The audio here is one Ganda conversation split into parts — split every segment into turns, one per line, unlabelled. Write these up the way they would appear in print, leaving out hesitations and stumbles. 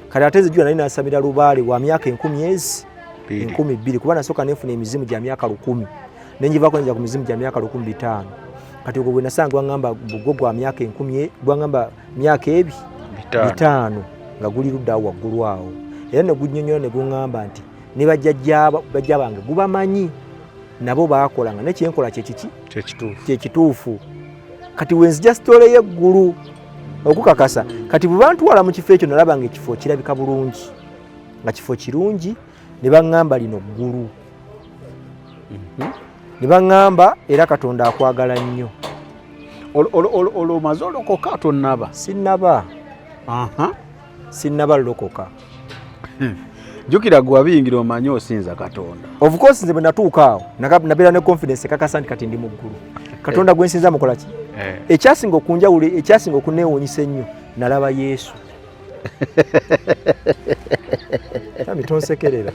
kale ate zijja nali nasamira lubaale wa myaka 10,200 kuba nasooka nefuna emizimu gya myaka 1000 nenjivako nja ku mizimu gya myaka 500 kati ogwo bwe nasanga gwangamba bugwo gwa myaka 10,000 gwangamba myaka 5 nga guli ludda waggulu awo era ne gunnyonnyola ne gungamba nti ne bajja bange gubamanyi nabo baakolanga nekyenkola kyekituufu kati wenzija sitole yeggulu okukakasa kati bwe bantwala mu kifo ekyo nalaba nga ekifo kirabika bulungi nga kifo kirungi ne baŋŋamba lino ggulu ne baŋŋamba era Katonda akwagala nnyo.
Omaze olokoka tonnaba?
Sinnaba lokoka.
Jukira gwe wabiyingira omanyi osinza Katonda.
Of course nze bwe natuuka awo nabeera ne confidence kakasa nti kati ndi mu ggulu. Katonda gwe nsinza mukola ki? Ekyasinga okunjawula ekyasinga okuneewuunyisa ennyo nalaba Yesu. Tami tonsekerera.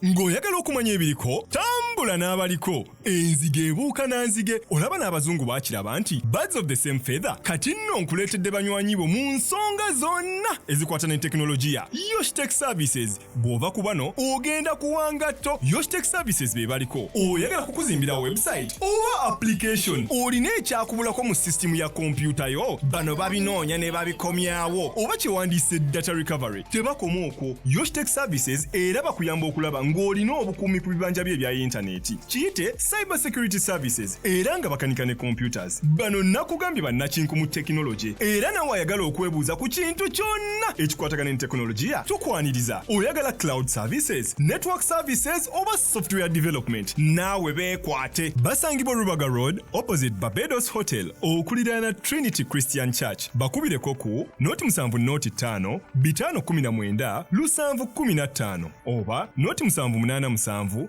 Ng'oyagala okumanya ebiriko tambula n'abaliko enzige ebuuka nanzige olaba n'abazungu baakiraba nti birds of the same feather kati nno nkuleetedde banywanyi bo mu nsonga zonna ezikwata ne tekinologiya Yoshitech Services bw'ova ku bano ogenda kuwangatto Yoshitech Services be baliko oyagala kukuzimbira website oba application olina ekyakubulako mu system ya kompyuta yo bano babinoonya ne babikomyawo oba kyewandiise data recovery tebakoma okwo Yoshitech Services era bakuyamba okulaba ng'olina obukuumi ku bibanja bye ebya intaneti kiyite cyber security services era nga bakanika ne computers bano nakugambye bannakinku mu tekinologi era nawe ayagala okwebuuza ku kintu kyonna ekikwatagana ne tekinologiya tukwaniriza oyagala cloud services network services oba software development naawe beekwate basangibwa Rubaga Road opposite Barbados Hotel okuliraana Trinity Christian Church bakubireko ku noti 7 noti 5 519 715 oba noti 787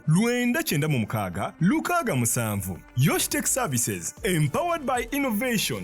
996 667 Yoshitech Services empowered by innovation.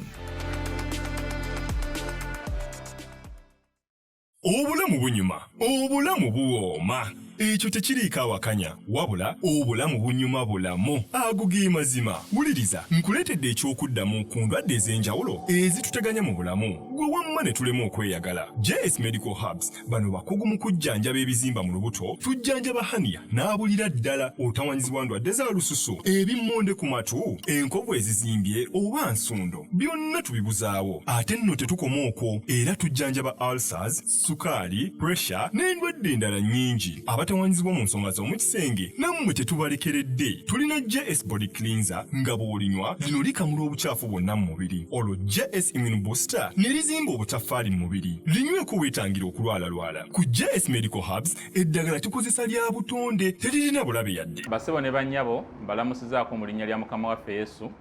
Obulamu bunyuma, obulamu buwooma. Ekyo tekiriiko awakanya wabula obulamu bunyuma bulamu agugi mazima. Wuliriza nkuleetedde ekyokuddamu ku ndwadde ez'enjawulo ezituteganya mu bulamu gwe wamma ne tulema okweyagala. JS Medical Hubs bano bakugu mu kujjanjaba ebizimba mu lubuto tujjanjaba hania n'abulira ddala otawanyizibwa ndwadde za lususu ebimmonde ku matu enkovu ezizimbye oba nsundo byonna tubibuzaawo ate nno tetukoma okwo era tujjanjaba ulcers, sukaali, pressure n'endwadde endala nnyingi abatawanyizibwa mu nsonga z'omu kisenge nammwe tetubalekeredde tulina JS Body Cleanser nga bw'olinywa lino likamula obucaafu bwonna mu mubiri olwo JS Immune Booster ne lizimba obutaffaali mu mubiri linyweko weetangira okulwalalwala ku JS Medical Hubs eddagala tukozesa lya butonde teririna bulabe yadde.
Basebo ne bannyabo mbalamusizaako mu linnya lya Mukama waffe Yesu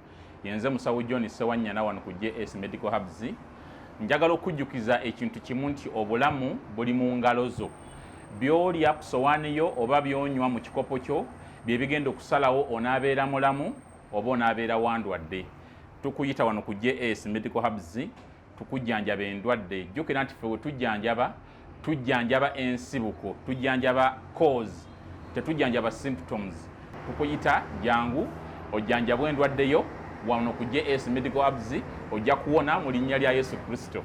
yenze musawo John Sewanyana wano ku JS Medical Hubs njagala okujjukiza ekintu kimu nti obulamu buli mu ngalo zo byolya ku sowaani yo oba byonywa mu kikopo kyo bye bigenda okusalawo onaabeera mulamu oba onaabeera wandwadde. Tukuyita wano ku JS Medical Hubs tukujjanjaba endwadde. Jjukira nti ffe we tujjanjaba ensibuko, tujjanjaba cause, tetujjanjaba symptoms. Tukuyita jangu ojjanjabwa endwadde yo wano ku JS Medical Hubs ojja kuwona mu linnya lya Yesu Kristo.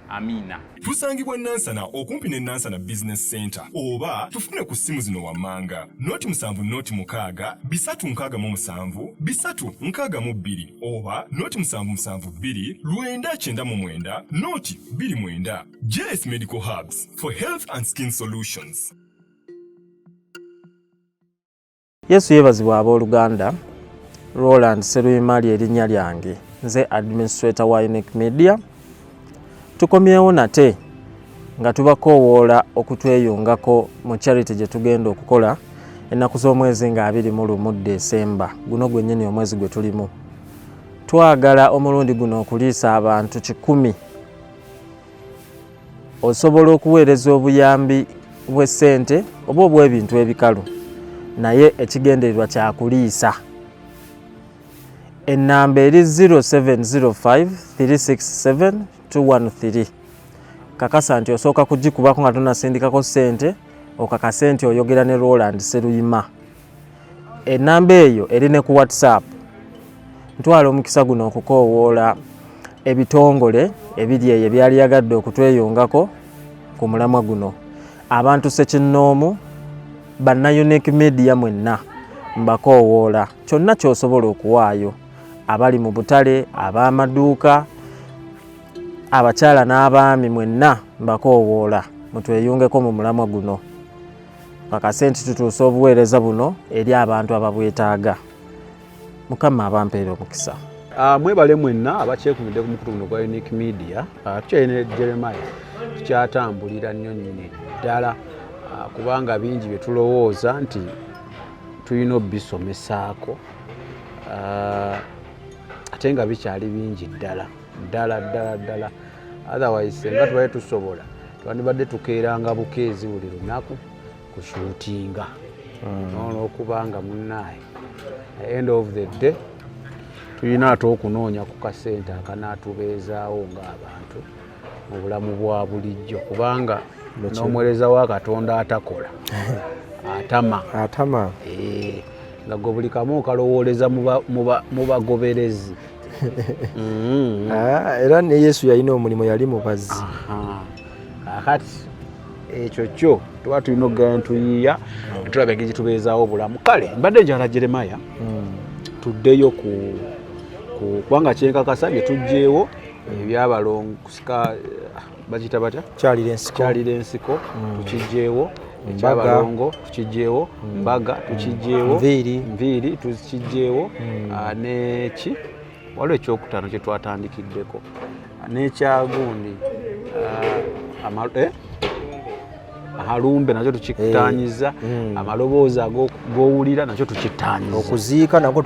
Amina.
Tusangibwa Nansana okumpi ne Nansana Business Center oba tufune ku simu zino wammanga noti 7 noti 6 367 362 oba noti 772 999 noti 29. JS Medical Hubs for health and skin solutions.
Yesu yeebazibwa abooluganda. Roland Seruyimali erinnya lyange nze administrator wa Unique Media. Tukomyewo nate nga tubakoowoola okutweyungako mu charity gye tugenda okukola ennaku z'omwezi nga 21 Desemba guno gwennyini omwezi gwe tulimu. Twagala omulundi guno okuliisa abantu 100 osobola okuweereza obuyambi bw'essente oba obw'ebintu ebikalu naye ekigendererwa kya kuliisa. Ennamba eri 0705 367 213. Kakasa nti osooka kugikubako nga tonasindikako ssente okakase nti oyogera ne Roland Seruyima. Ennamba eyo eri ne ku WhatsApp
ntwala omukisa guno okukoowoola ebitongole ebiri eyo ebyali yagadde okutweyungako ku mulamwa guno. Abantu Ssekinnoomu, banna Unique Media mwenna mbakoowoola kyonna ky'osobola okuwaayo, abali mu butale, ab'amaduuka, abakyala n'abaami mwenna mbakoowoola mutweyungeko mu mulamwa guno. Akasente tutuuse obuweereza buno eri abantu ababwetaaga. Mukama abampeera omukisa.
Mwebale mwenna abakyekumidde ku mukutu guno gwa Unique Media. Tukyalina Jeremiah tukyatambulira nnyo nnyini ddala kubanga bingi bye tulowooza nti tulina obisomesaako ate nga bikyali bingi ddala. Otherwise senga tubale tusobola twandibadde tukeeranga bukeezi buli lunaku kushuutinga n'okubanga munnaaye end of the day tulina ate okunoonya ku kasente akanaatubeezaawo ng'abantu mu bulamu bwa bulijjo kubanga n'omuweereza wa Katonda atakola atama nga gwe buli kamu okalowooleza mu bagoberezi.
Era ne Yesu yalina omulimu, yali mubazi.
Kati ekyo kyo tuba tulina okugenda tuyiiya tulaba engeri gyetubeezaawo obulamu. Kale mbadde njala Jeremiah tuddeyo kubanga kyenkakasa bye tugjeewo ebyabalongo kusika bakiyita batya kyalira ensiko tukigjeewo, ekyabalongo tukigjeewo, mbaga tukigjeewo, nviiri tukigjeewo, n'eki waliwo ekyokutaano kye twatandikiddeko n'ekyagundi ahalumbe nakyo tukitaanyiza, amaloboozi ag'owulira nakyo tukitaanyiza,
okuziika nako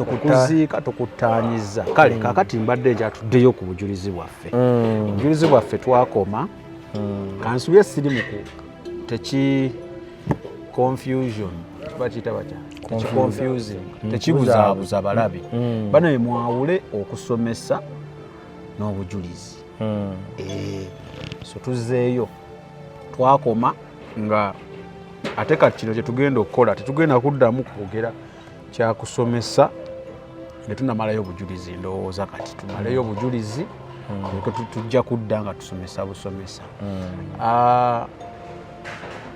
tukutaanyiza. Kale kakati mbadde njatuddeyo ku bujulizi bwaffe. Obujulizi bwaffe twakoma kansubye siri muku teki confusion bakiyita batya confusing tekibuzaabuza balabi bano mwawule okusomesa n'obujulizi. So tuzzeeyo twakoma nga ate kati kino kyetugenda okukola tetugenda kuddamu kwogera kyakusomesa ne tunamalayo obujulizi. Ndowooza kati tumaleyo obujulizi tujja kudda nga tusomesa busomesa.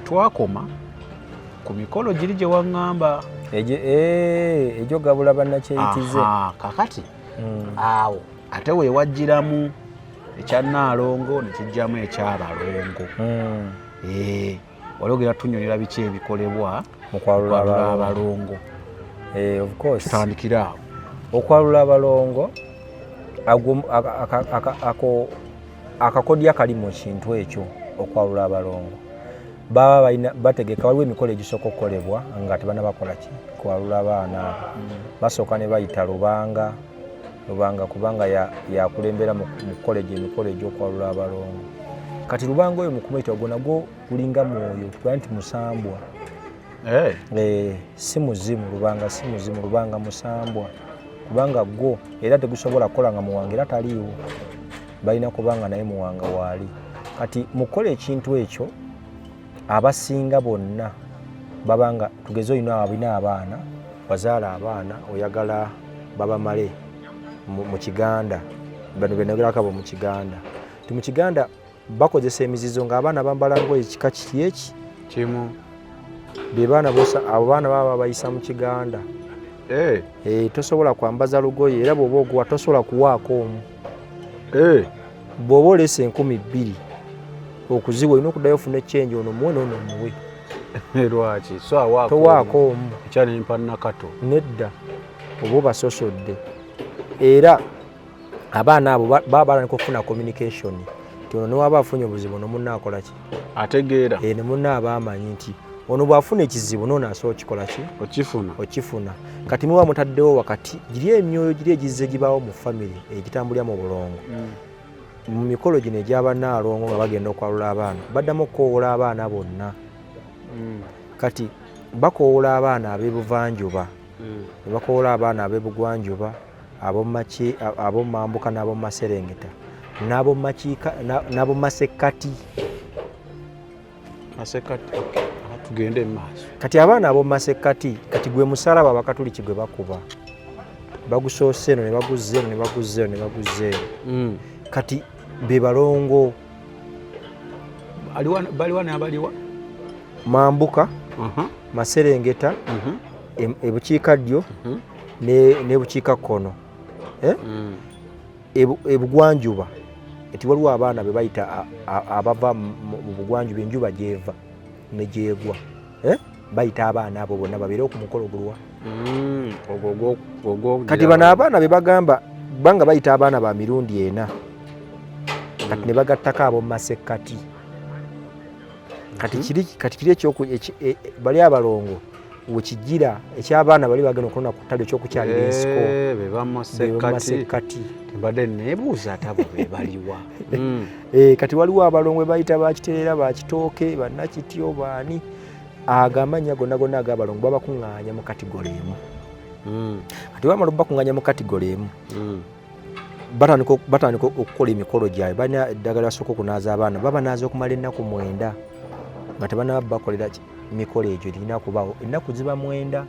Twakoma ku mikolo giri gye waŋŋamba
egyo gabula bannakyeyitize.
Kakati awo ate weewajjiramu ekya Nnaalongo ne kijjamu ekyabalongo. Waliogera tunyonera biki ebikolebwa
mu kwalula
abalongo.
Of course
tutandikira awo
okwalula abalongo akakodya kali mu kintu ekyo. Okwalula abalongo baba bategeka waliwo emikolo egisooka okukolebwa nga tebanabakola ki kwalula abaana. Basooka ne bayita lubanga kubanga yakulembera mu college emikolo egy'okwalula abalongo. Kati lubanga oyo mukumuyita ogwo nagwo gulinga mwoyo tugaa nti musambwa. Si muzimu lubanga, si muzimu lubanga musambwa kubanga gwo era tegusobola kukola nga muwanga era taliiwo, balina kubanga naye muwanga waali. Kati mukola ekintu ekyo abasinga bonna babanga tugeze olina abina abaana wazaala abaana oyagala babamale mu Kiganda. Bano benagerako mu Kiganda ti mu Kiganda bakozesa emizizo ng'abaana bambala ngoye kika kiti eki
kimu
be baana bosa abo baana baba bayisa mu Kiganda. Tosobola kwambaza lugoye era bw'oba oguwa tosobola kuwaako omu. Bw'oba olesa 2,000 okuziwa olina okuddayo ofuna ekyenje ono muwe n'ono muwe.
Lwaki
towaako omu
ekyanimpa nakato
nedda oba obasosodde. Era abaana abo baba balaniko okufuna communication nti ono newaba afunye obuzibu ono munna akola ki
ategeera
ne munna aba amanyi nti ono bw'afuna ekizibu noono asobola okikola ki okifuna. Kati muba mutaddewo wakati giri emyoyo giri egizze gibaawo mu family egitambulira mu bulongo. Mu mikolo gino egy'Abannaalongo nga bagenda okwalula abaana baddamu okukoowoola abaana bonna. Kati bakoowoola abaana ab'ebuvanjuba ne bakoowoola abaana ab'ebugwanjuba, ab'omu Mambuka n'ab'omu Maserengeta n'ab'omu Masekkati.
Tugende maaso.
Kati abaana ab'omu Masekkati kati gwe musalaba Abakatuliki gwe bakuba. bagusoose eno ne baguzza eno ne baguzza eno ne baguzza eno kati be balongo
baliwa n'abaliwa
Mambuka Maserengeta ebukiikaddyo ne bukiikakkono ebugwanjuba eti waliwo abaana be bayita abava mu bugwanjuba enjuba gyeva ne gyegwa bayita abaana abo bonna babeerewo ku mukolo gulwa kati bano abaana be bagamba banga bayita abaana ba mirundi ena kati ne bagattako abo mu masekkati kati kiri bali abalongo wekigira ekyabaana bali bagenda okulona ku ttale ekyokukyalira ensiko
be bamasekkati tembadde neebuuza ate abo be baliwa
kati waliwo abalongo be bayita bakitereera bakitooke bannakityo baani agamanya gonna gonna ag'abalongo babakuŋŋaanya mu katigolo emu kati bamala okubakuŋŋaanya mu katigolo emu batandika okukola emikolo gyabwe balina eddagala basooka okunaaza abaana babanaaza okumala ennaku 9 nga tebanaba bakolera emikolo egyo lirina kubaawo ennaku ziba 9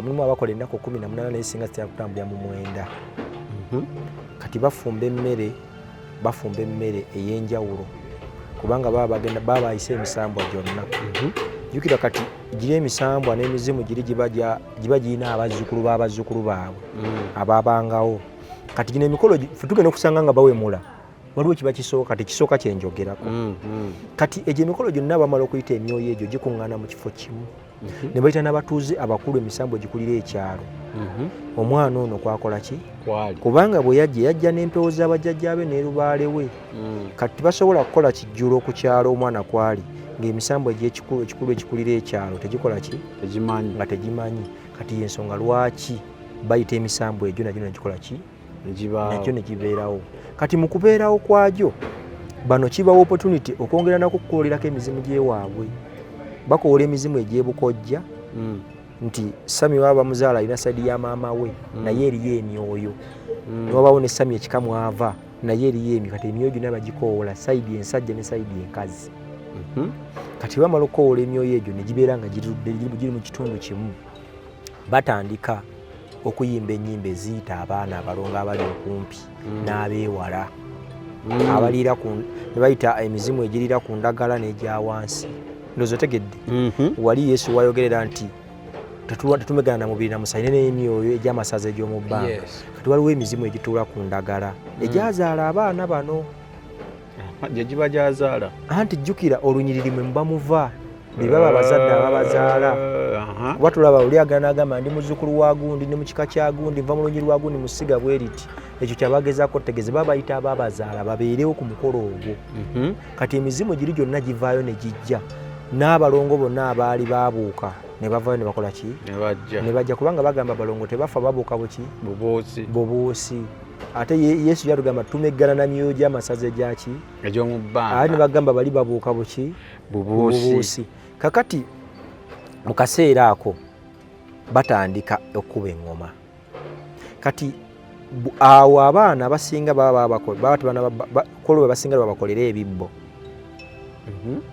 mulimu abakola ennaku 18 naye singa zitera kutambulira mu 9 kati bafumba emmere ey'enjawulo kubanga baba bayise emisambwa gyonna jjukira kati giri emisambwa n'emizimu giri giba girina abazzukulu b'abazzukulu baabwe abaabangawo kati gino emikolo tugenda okusanga nga bawemula waliwo kiba kisooka kati kisooka kyenjogerako kati egyo emikolo gyonna bamala okuyita emyoyo egyo gikuŋŋaana mu kifo kimu ne bayita n'abatuuze abakulu emisambo egikulira ekyalo omwana ono kwakola ki kubanga bwe yajja n'empewo z'abajjajjaabe n'erubaale we kati basobola kukola kijjulo ku kyalo omwana kwali ng'emisambo egy'ekikulu ekikulira ekyalo tegikola ki nga tegimanyi kati yensonga lwaki bayita emisambo egyo nagyo negikola ki nakyo nekibeerawo kati mu kubeerawo kwagyo bano kibawa opportunity okwongera nakukukolerako emizimu gy'ewaabwe bakoola emizimu egy'ebukojja nti Sami waba bamuzaala alina saidi ya maama we naye eriyo emyoyo niwabaawo ne Sami ekikamu ava naye eriyo emyo kati emyoyo gyonna bagikoola saidi ensajja ne saidi enkazi kati bamala okukoola emyoyo egyo ne gibeera nga giri mu kitundu kimu batandika okuyimba ennyimba eziyita abaana abalongo abali okumpi n'abeewala abaliira ne bayita emizimu egiriira ku ndagala n'egya wansi ndowooza otegedde wali Yesu wayogerera nti tetumegana na mubiri na musayine n'emyoyo egy'amasaza egy'omu bbanga kati waliwo emizimu egituula ku ndagala egyazaala abaana bano
gye giba gyazaala
anti jjukira olunyiriri mwe muba muva be baba abazadde ababazaala kuba tulaba oli agana agamba ndi muzzukulu wa gundi ne mu kika kya gundi nva mu lunyiri lwa gundi musiga bwe riti ekyo kyabagezaako tegeze babayita abaabazaala babeerewo ku mukolo ogwo kati emizimu giri gyonna givaayo ne gijja n'abalongo bonna abaali baabuuka ne bavaayo ne bakola ki ne bajja kubanga bagamba abalongo tebafa babuuka buki boboosi ate Yesu yatugamba tumeggana na myoyo gy'amasaza egyaki
egy'omu bbanga
ate ne bagamba bali babuuka buki boboosi kakati mu kaseera ako batandika okuba eŋŋoma kati awo abaana abasinga baba basinga babakolera ebibbo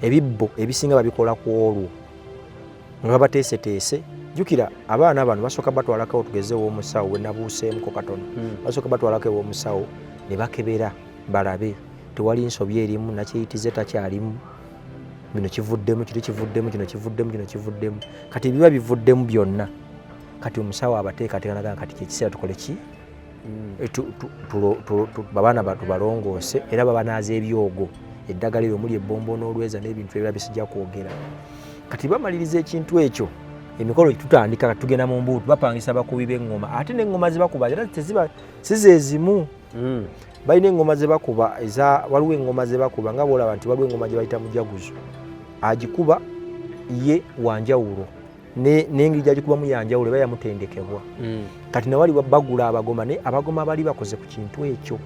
ebibbo ebisinga babikola ku olwo nga babateeseteese jjukira abaana bano basooka batwalako tugeze ew'omusawo we nabuuseemuko katono basooka batwalako ew'omusawo ne bakebera balabe tewali nsobi erimu nakyeyitize takyalimu bino kivuddemu kiri kivuddemu kino kivuddemu kino kivuddemu kati ebiba bivuddemu byonna kati omusawo abateekateekanaga kati kyekiseera tukole ki babaana tubalongoose era babanaaza ebyogo eddagala eryo omuli ebbombo n'olweza n'ebintu ebirala bisijja kwogera kati bamaliriza ekintu ekyo emikolo tutandika tugenda mu mbuutu bapangisa bakubi b'eŋŋoma ate n'eŋŋoma ze bakuba era si ze zimu balina eŋŋoma ze bakuba waliwo eŋŋoma ze bakuba nga boolaba nti waliwo eŋŋoma gye bayita mujaguzo agikuba ye wanjawulo n'engeri gyagikubamu yanjawulo eba yamutendekebwa kati nawali bagula abagoma naye abagoma bali bakoze ku kintu ekyo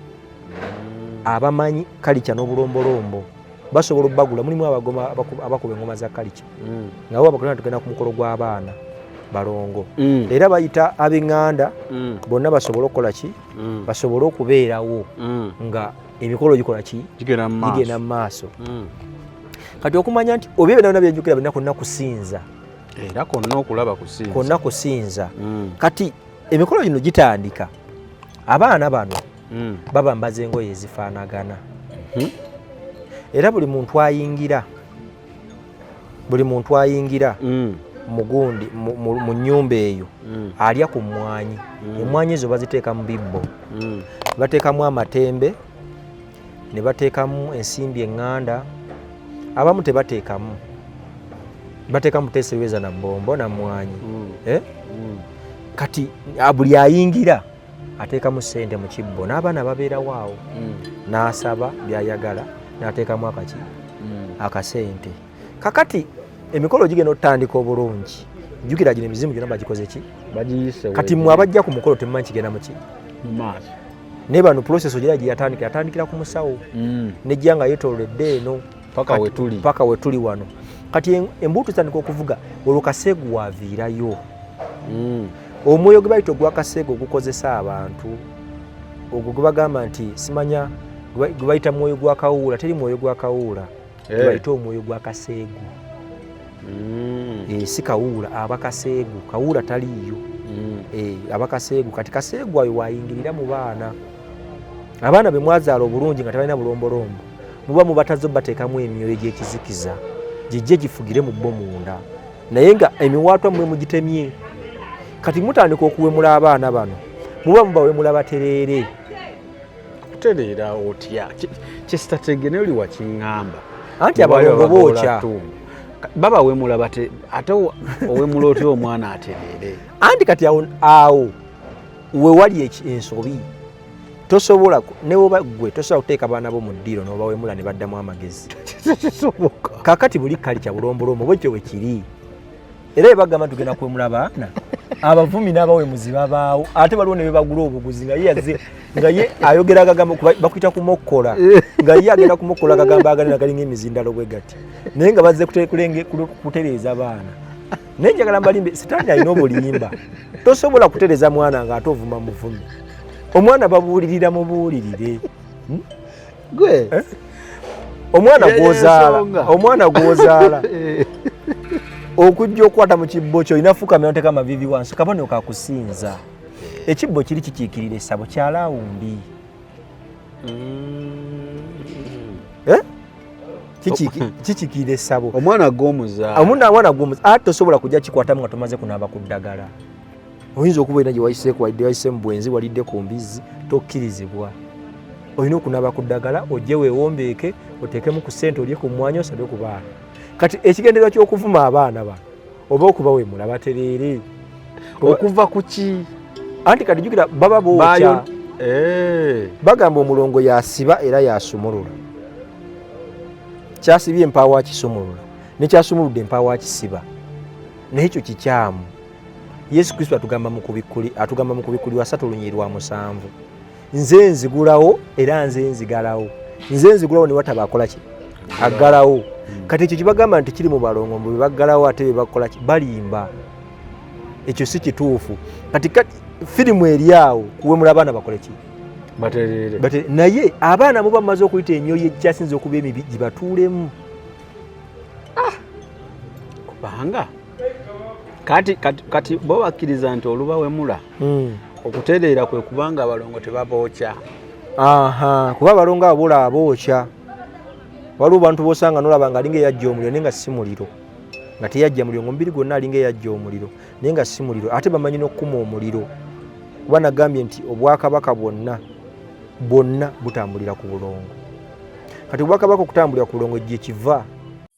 abamanyi kalica n'obulombolombo basobola obbagula mulimu abagoma abakuba eŋŋoma za kalica nga bo abakolera tugenda ku mukolo gw'abaana balongo era bayita ab'eŋŋanda bonna basobole okukola ki basobole okubeerawo nga emikolo gikola ki gigenda mu maaso kati okumanya nti oba ebyonna byenjukira birina konna kusinza
era konna okulaba
konna kusinza kati emikolo gino gitandika abaana bano baba mbaze engoye ezifaanagana era buli muntu ayingira mugundi mu nnyumba eyo alya ku mmwanyi emmwanyi ezo baziteeka mu bibbo bateekamu amatembe ne bateekamu ensimbi eŋŋanda abamu tebateekamu bateekamu teserweza na bbombo na mmwanyi kati buli ayingira ateekamu ssente mu kibbo n'abaana babeerawo awo n'asaba byayagala n'ateekamu akasente kakati emikolo gigenda otandika obulungi jjukira gino emizimu gyonna bagikoze ki kati mmwe abajja ku mukolo temumanyi kigenda muki naye bano process ogira gye yatandikira ku musawo nejja nga yeetoolodde eno paka we tuli wano kati embuto zitandika okuvuga olwo kaseegu waaviirayo omwoyo gwe bayita ogwa kaseegu ogukozesa abantu ogwo gwe bagamba nti simanya gwe bayita mwoyo gwa kawuula teri mwoyo gwa kawuula gwe bayita omwoyo gwa kaseegu si kawuula aba kaseegu kawuula taliiyo aba kaseegu kati kaseegu ayo waayingirira mu baana abaana be mwazaala obulungi nga tebalina bulombolombo muba mubatazo bateekamu emyoyo gy'ekizikiza gijje gifugire mu bbo munda naye nga emiwaatwa mwe mugitemye kati mutandika okuwemula abaana bano muba mubawemula batereere
kutereera otya kyesitategene oli wakiŋŋamba
anti abalongo bookya
babawemula bate ate owemula otya omwana atereere
anti kati awo wewali ensobi tosobola newoba gwe tosobola kuteeka baana bo mu ddiiro n'obawemula ne baddamu amagezi kakati buli kali kya bulombolombo bwekyo bwe kiri era ebagamba tugenda kwemula baana abavumi n'abawemuzi babaawo ate baliwo ne bebagula obuguzi nga ye ayogera agagamba bakuyita kumokkola nga ye agenda kumokkola agagamba agalina galinga emizindalo bwe gati naye nga bazze kutereeza baana naye njagala mbalimbe sitaani alina obulimba tosobola kutereeza mwana nga ate ovuma muvumi omwana babuulirira mubuulirire
gwe
omwana gwozaala okujja okukwata mu kibbo kyo olina fukamira oteeka amavivi wansi kabone okakusinza ekibbo kiri kikiikirira essabo kya laawundi kikiikirira essabo
omwana gwomuzaala
ate tosobola kujja kikwatamu nga tomaze kunaaba ku ddagala oyinza okuba olina gye wayiseeku walidde wayise mu bwenzi walidde ku mbizzi tokkirizibwa olina okunaaba ku ddagala ojje weewombeeke oteekemu ku ssente olye ku mwanya osabe ku baana kati ekigendererwa ky'okuvuma abaana bano oba okubawemula batereere
okuva ku ki
anti kati jjukira baba bookya bagamba omulongo yasiba era yasumulula kyasibye empaawo akisumulula nekyasumuludde empaawo akisiba naye ekyo kikyamu yesu kristo atugamba mu kubikkuli 3:7 nze nzigulawo era nze nzigalawo nze nzigulawo ne wataba akola ki aggalawo kati ekyo kibagamba nti kiri mu balongo mbu bebaggalawo ate bebakola ki balimba ekyo si kituufu kati firimu eri awo kuwemula abaana bakole ki
batereere
naye abaana muba mumaze okuyita emyoyo ekyasinza okuba emibi gibatuulemu
kubanga kati bo bakkiriza nti olubawemula okutereera kwe kubanga abalongo tebabookya
kuba abalongo abo boolaba bookya waliwo bantu bosanga nolaba nga alinga eyajja omuliro naye nga si muliro nga teyajja muliro ng'omubiri gwonna alinga eyajja omuliro naye nga si muliro ate bamanyi n'okukuma omuliro kuba nagambye nti obwakabaka bwonna butambulira ku bulongo kati obwakabaka okutambulira ku bulongo gye kiva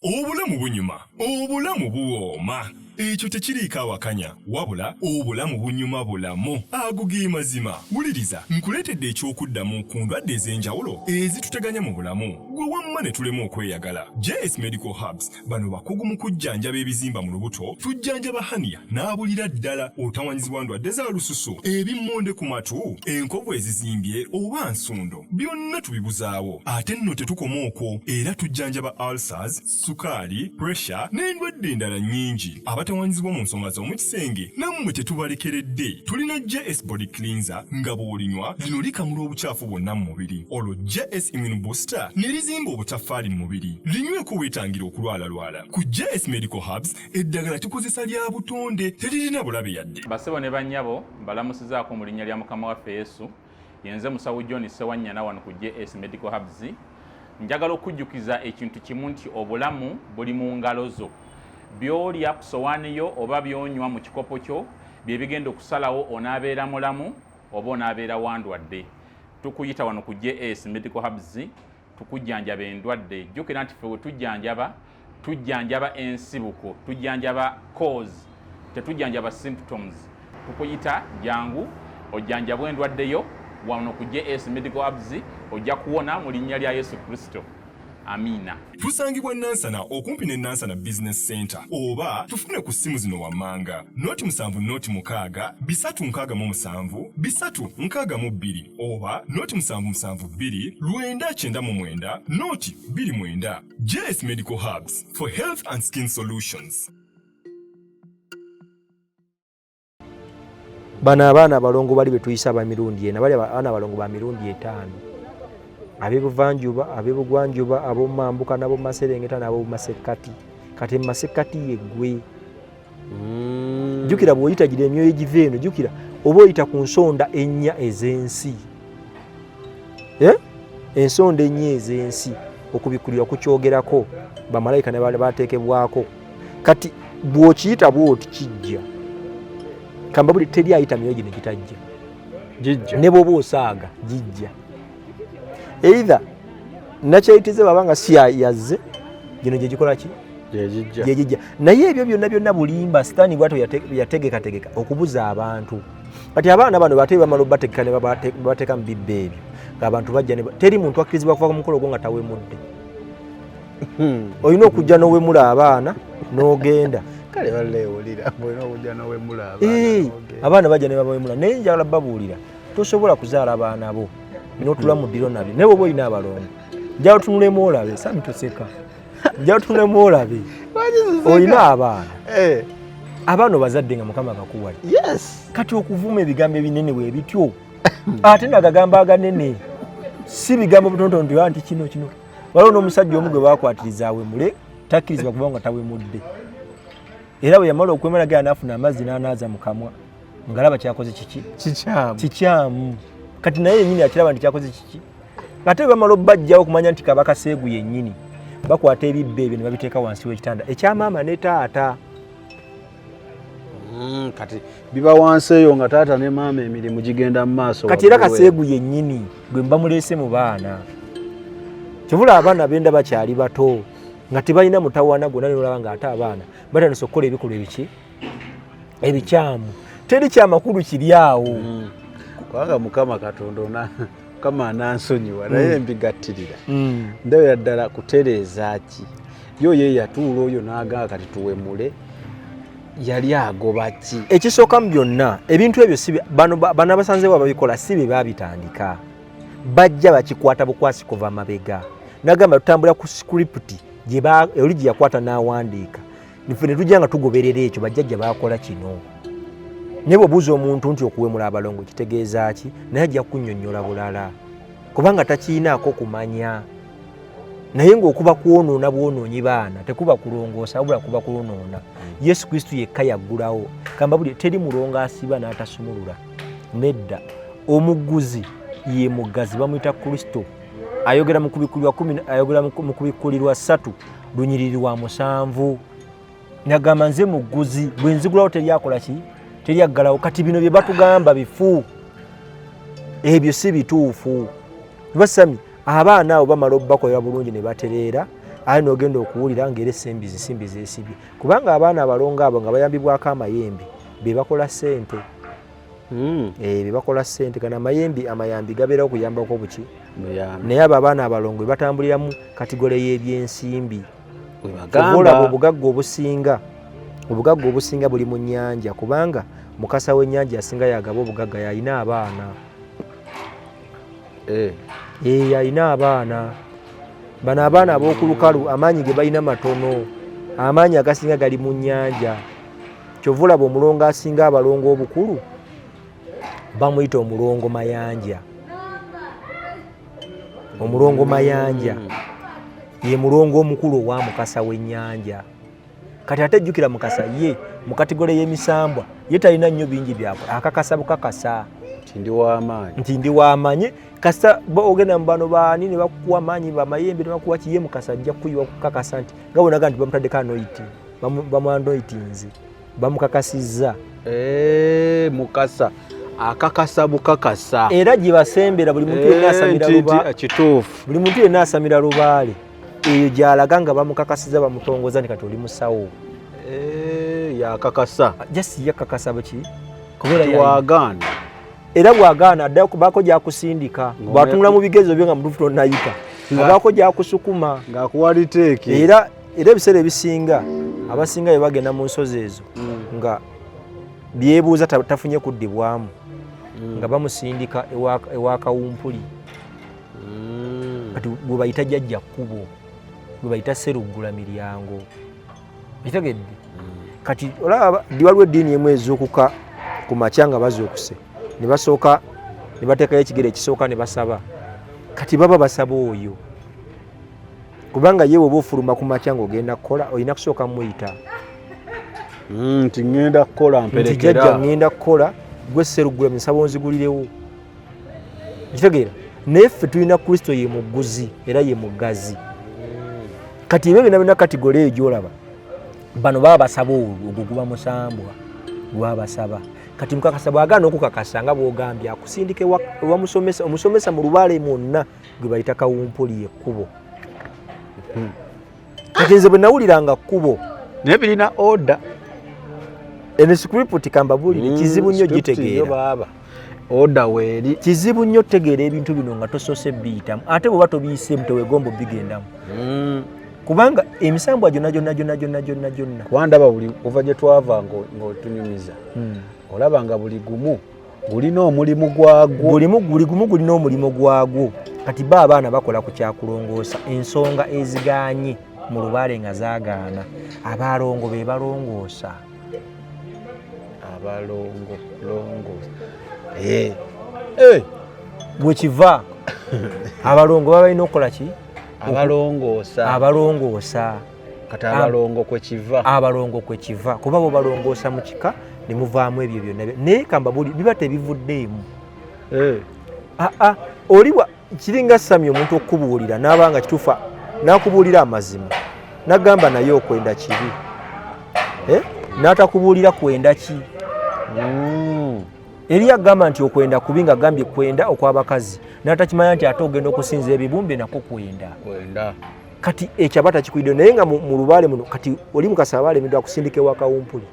obulamu bunyuma obulamu buwooma ekyo tekiriiko awakanya wabula obulamu bunyuma bulamu ago ge mazima wuliriza nkuleetedde ekyokuddamu ku ndwadde ez'enjawulo ezituteganya mu bulamu gwe wamma ne tulema okweyagala. JS Medical Hubs bano bakugu mu kujjanjaba ebizimba mu lubuto, tujjanjaba hania n'abulira ddala otawanyizibwa ndwadde za lususu, ebimmonde ku matu, enkovu ezizimbye oba nsundo, byonna tubibuzaawo. Ate nno tetukoma okwo, era tujjanjaba ulcers, sukaali, pressure n'endwadde endala nnyingi. Abatawanyizibwa mu nsonga z'omukisenge nammwe tetubalekeredde. Tulina JS Body Cleanser nga bw'olinywa lino likamula obucaafu bwonna mu mubiri. Olwo JS Immune Booster ne erizimba obutafaali mu mubiri linyweko weetangira okulwalalwala. Ku JS Medical Hubs eddagala tukozesa lya butonde teririna bulabe yadde.
Bassebo ne bannyabo mbalamusizaako mu linnya lya Mukama waffe Yesu. Yenze musawo John Sewanyana wano ku JS Medical Hubs. Njagala okujjukiza ekintu kimu nti obulamu buli mu ngalo zo. By'olya ku sowaani yo oba by'onywa mu kikopo kyo bye bigenda okusalawo onaabeera mulamu oba onaabeera wandwadde. Tukuyita wano ku JS Medical Hubs tukujjanjaba endwadde. Jjukira nti ffe we tujjanjaba ensibuko, tujjanjaba cause, tetujjanjaba symptoms. Tukuyita jangu ojjanjabwa endwadde yo wano ku JS Medical Hubs ojja kuwona mu linnya lya Yesu Kristo. Amina.
Tusangibwa Nansana okumpi ne Nansana Business Center oba tufune ku simu zino wammanga noti 7 367 362 oba noti 772 999 noti 29. JS Medical Hubs for health and skin solutions.
Bana abaana abalongo bali betuyisa ba mirundi ena bali abaana abalongo ba mirundi 5. Abebuvanjuba, abebugwanjuba, abomambuka nabo maserengeta nabo masekati. Kati masekati yegwe. Jukira bwoyita gire emyoyo egiveno, jukira oba oyita ku nsonda ennya ez'ensi. Ensonda ennya ez'ensi okubikulira kukyogerako bamalayika ne bali bateekebwako. Kati bw'okiyita bw'oti kijja. Kamba buli teri ayita myoyo gino gitajja.
Jijja.
Ne bw'oba osaaga jijja. Either nakyayitize babanga si yazze gino gye gikola ki
gye
jijja naye ebyo byonna bulimba sitaani bwato yategeka okubuza abantu. Kati abaana bano batebi bamala obategeka ne babateeka mu bibbe ebyo ng'abantu bajja teri muntu akkirizibwa kuva ku mukolo gwo nga tawemudde. Olina okujja n'owemula abaana n'ogenda.
Kale balewulira olina okujja n'owemula
abaana bajja ne babawemula naye njagala babuulira tosobola kuzaala abaana bo n'otula mu ddiro nabyo naye bw'oba olina abalongo njagala tunulemu olabe sami toseka njagala tunulemu olabe olina abaana abaana obazadde nga Mukama akakuwali. Kati okuvuma ebigambo ebinene bwe bityo ate nagagamba aganene si bigambo butontono nti kino waliwo n'omusajja omu gwe baakwatiriza awemule takkirizibwa kuba nga tawemudde era bwe yamala okwemala gaya n'afuna amazzi n'anaaza mu kamwa ngalaba kyakoze kikyamu. Kati naye yennyini akiraba nti kyakoze kiki. Ate bamala obbajjawo okumanya nti Kabaka Seegu yennyini bakwata ebibbe ebyo ne babiteeka wansi w'ekitanda ekyamaama ne taata.
Kati biba wansi eyo nga taata ne maama emirimu gigenda mu maaso.
Kati era Kaseegu yennyini gwe mbamuleese mu baana. Kivula abaana benda bakyali bato nga tebalina mutawaana gwonna n'olaba nga ate abaana batandise okukola ebikolwa ebiki ebikyamu. Teri kyamakulu kiri awo.
Kubanga Mukama Katonda Mukama anansonyiwa naye mbigattirira. Ndabira ddala kutereeza ki yo ye yatuula oyo n'agamba kati tuwemule yali agoba ki.
Ekisooka mu byonna ebintu ebyo si bano abasanzeewo babikola si bye baabitandika. Bajja bakikwata bukwasi kuva mabega. Nagamba tutambula ku script oli gye yakwata n'awandiika. Niffe ne tujja nga tugoberera ekyo bajjajja baakola kino. Naye bw'obuuza omuntu nti okuwemula abalongo kitegeeza ki naye ajja kunnyonnyola bulala kubanga takiinaako kumanya. Naye ng'okuba kwonoona bwonoonyi baana tekuba kulongoosa wabula kuba kwonoona. Yesu Kristo yekka yaggulawo kamba buli teri mulongo asiba n'atasumulula. Nedda omugguzi ye muggazi bamuyita Kristo. Ayogera mu kubikulirwa 10 ayogera mu kubikulirwa 3 lunyiriri wa 7. Nagamba nze mugguzi bwe nzigulawo teri akola ki teri aggalawo. Kati bino bye batugamba bifu ebyo si bituufu. Basami abaana abo bamala obbakolera bulungi ne batereera aye n'ogenda okuwulira ng'era simbizi esibye kubanga abaana abalongo abo nga bayambibwako amayembe be bakola ssente. Be bakola ssente kana amayambi gabeerawo okuyambako buki naye abo abaana abalongo be batambulira mu kategole y'ebyensimbi. Olaba obugagga obusinga buli mu nnyanja kubanga mukasa w'ennyanja asinga yagaba obugagga yalina abaana. Yalina abaana. Bano abaana ab'okulukalu amaanyi ge balina matono. Amaanyi agasinga gali mu nnyanja. Kyova olaba omulongo asinga abalongo obukulu bamuyita omulongo mayanja. Omulongo mayanja ye mulongo omukulu owa Mukasa w'ennyanja. Kati ate jjukira Mukasa ye mu kategole y'emisambwa ye talina nnyo bingi byakwe akakasa bukakasa nti ndi w'amaanyi kasita ogenda mu bano baani ne bakuwa amaanyi bamayembe ne bakuwa kiye Mukasa ajja kuyiwa kukakasa nti nga bonaga nti bamutaddeko anointing bamwanoitinze bamukakasizza
Mukasa akakasa bukakasa
era gye basembera buli muntu yenna asamira lubaale kituufu buli muntu yenna asamira lubaale eyo gy'alaga nga bamukakasiza bamutongoza nti kati oli musawo
yakakasa
jasi yakakasa baki
wagaana
era bwagaana addayo kubaako gyakusindika bw'atunula mu bigezo byo nga mutuufu tonnayita abaako gyakusukuma
ng'akuwa liteeki
era ebiseera ebisinga abasinga bye bagenda mu nsozi ezo nga byebuuza tafunye kuddibwamu nga bamusindika ewa kawumpuli kati gwe bayita jjajja kkubo gwe bayita seruggula miryango bitegedde kati olaba waliwo eddiini emu ezuukuka ku makya nga bazuukuse ne basooka ne bateekayo ekigere ekisooka ne basaba kati baba basaba oyo kubanga ye bw'oba ofuluma ku makya ng'ogenda kukola olina kusooka muyita
nti ŋŋenda kukola mperekera
nti jjajja ŋŋenda kukola gwe seruggula nsaba onzigulirewo kitegeera naye ffe tulina Kristo ye mugguzi era ye muggazi kati ebyo byonna byonna katigole eyo gy'olaba bano baba basaba ogwo guba musambwa gwa basaba kati Mukakasa bw'agaana okukakasa nga bw'ogambye akusindika ewa musomesa omusomesa mu lubaale mwonna gwe bayita kawumpuli ekkubo kati nze bwe nawuliranga kkubo
naye birina oda
enscript kambabulire kizibu nnyo gitegeera
oda weeri
kizibu nnyo tegeera ebintu bino nga tosoose biyitamu ate bw'oba tobiyiseemu tewegomba bigendamu kubanga emisambwa gyonna
kwandaba buli kuva gye twava ng'otunyumiza olaba nga buli gumu gulina omulimu gwagwo
buli gumu gulina omulimu gwagwo kati ba abaana bakola ku kyakulongoosa ensonga eziganye mu lubaale nga zaagaana abalongo be balongoosa bwe kiva abalongo baba balina okukola ki abalongoosa
kati abalongo kwe kiva
kuba bo balongoosa mu kika ne muvaamu ebyo byonna naye kambabuli biba tebivuddeemu oliwa kiringa Sami omuntu okubuulira n'abanga kituufa n'akubuulira amazima n'agamba naye okwenda kibi n'atakubuulira kwenda ki eri agamba nti okwenda kubi nga agambye kwenda okw'abakazi n'atakimanya nti ate ogenda okusinza ebibumbe nako kwenda kati ekyo aba takikwidde naye nga mu lubaale muno kati oli Mukasa aba alemeddwa akusindika ewa kawumpuli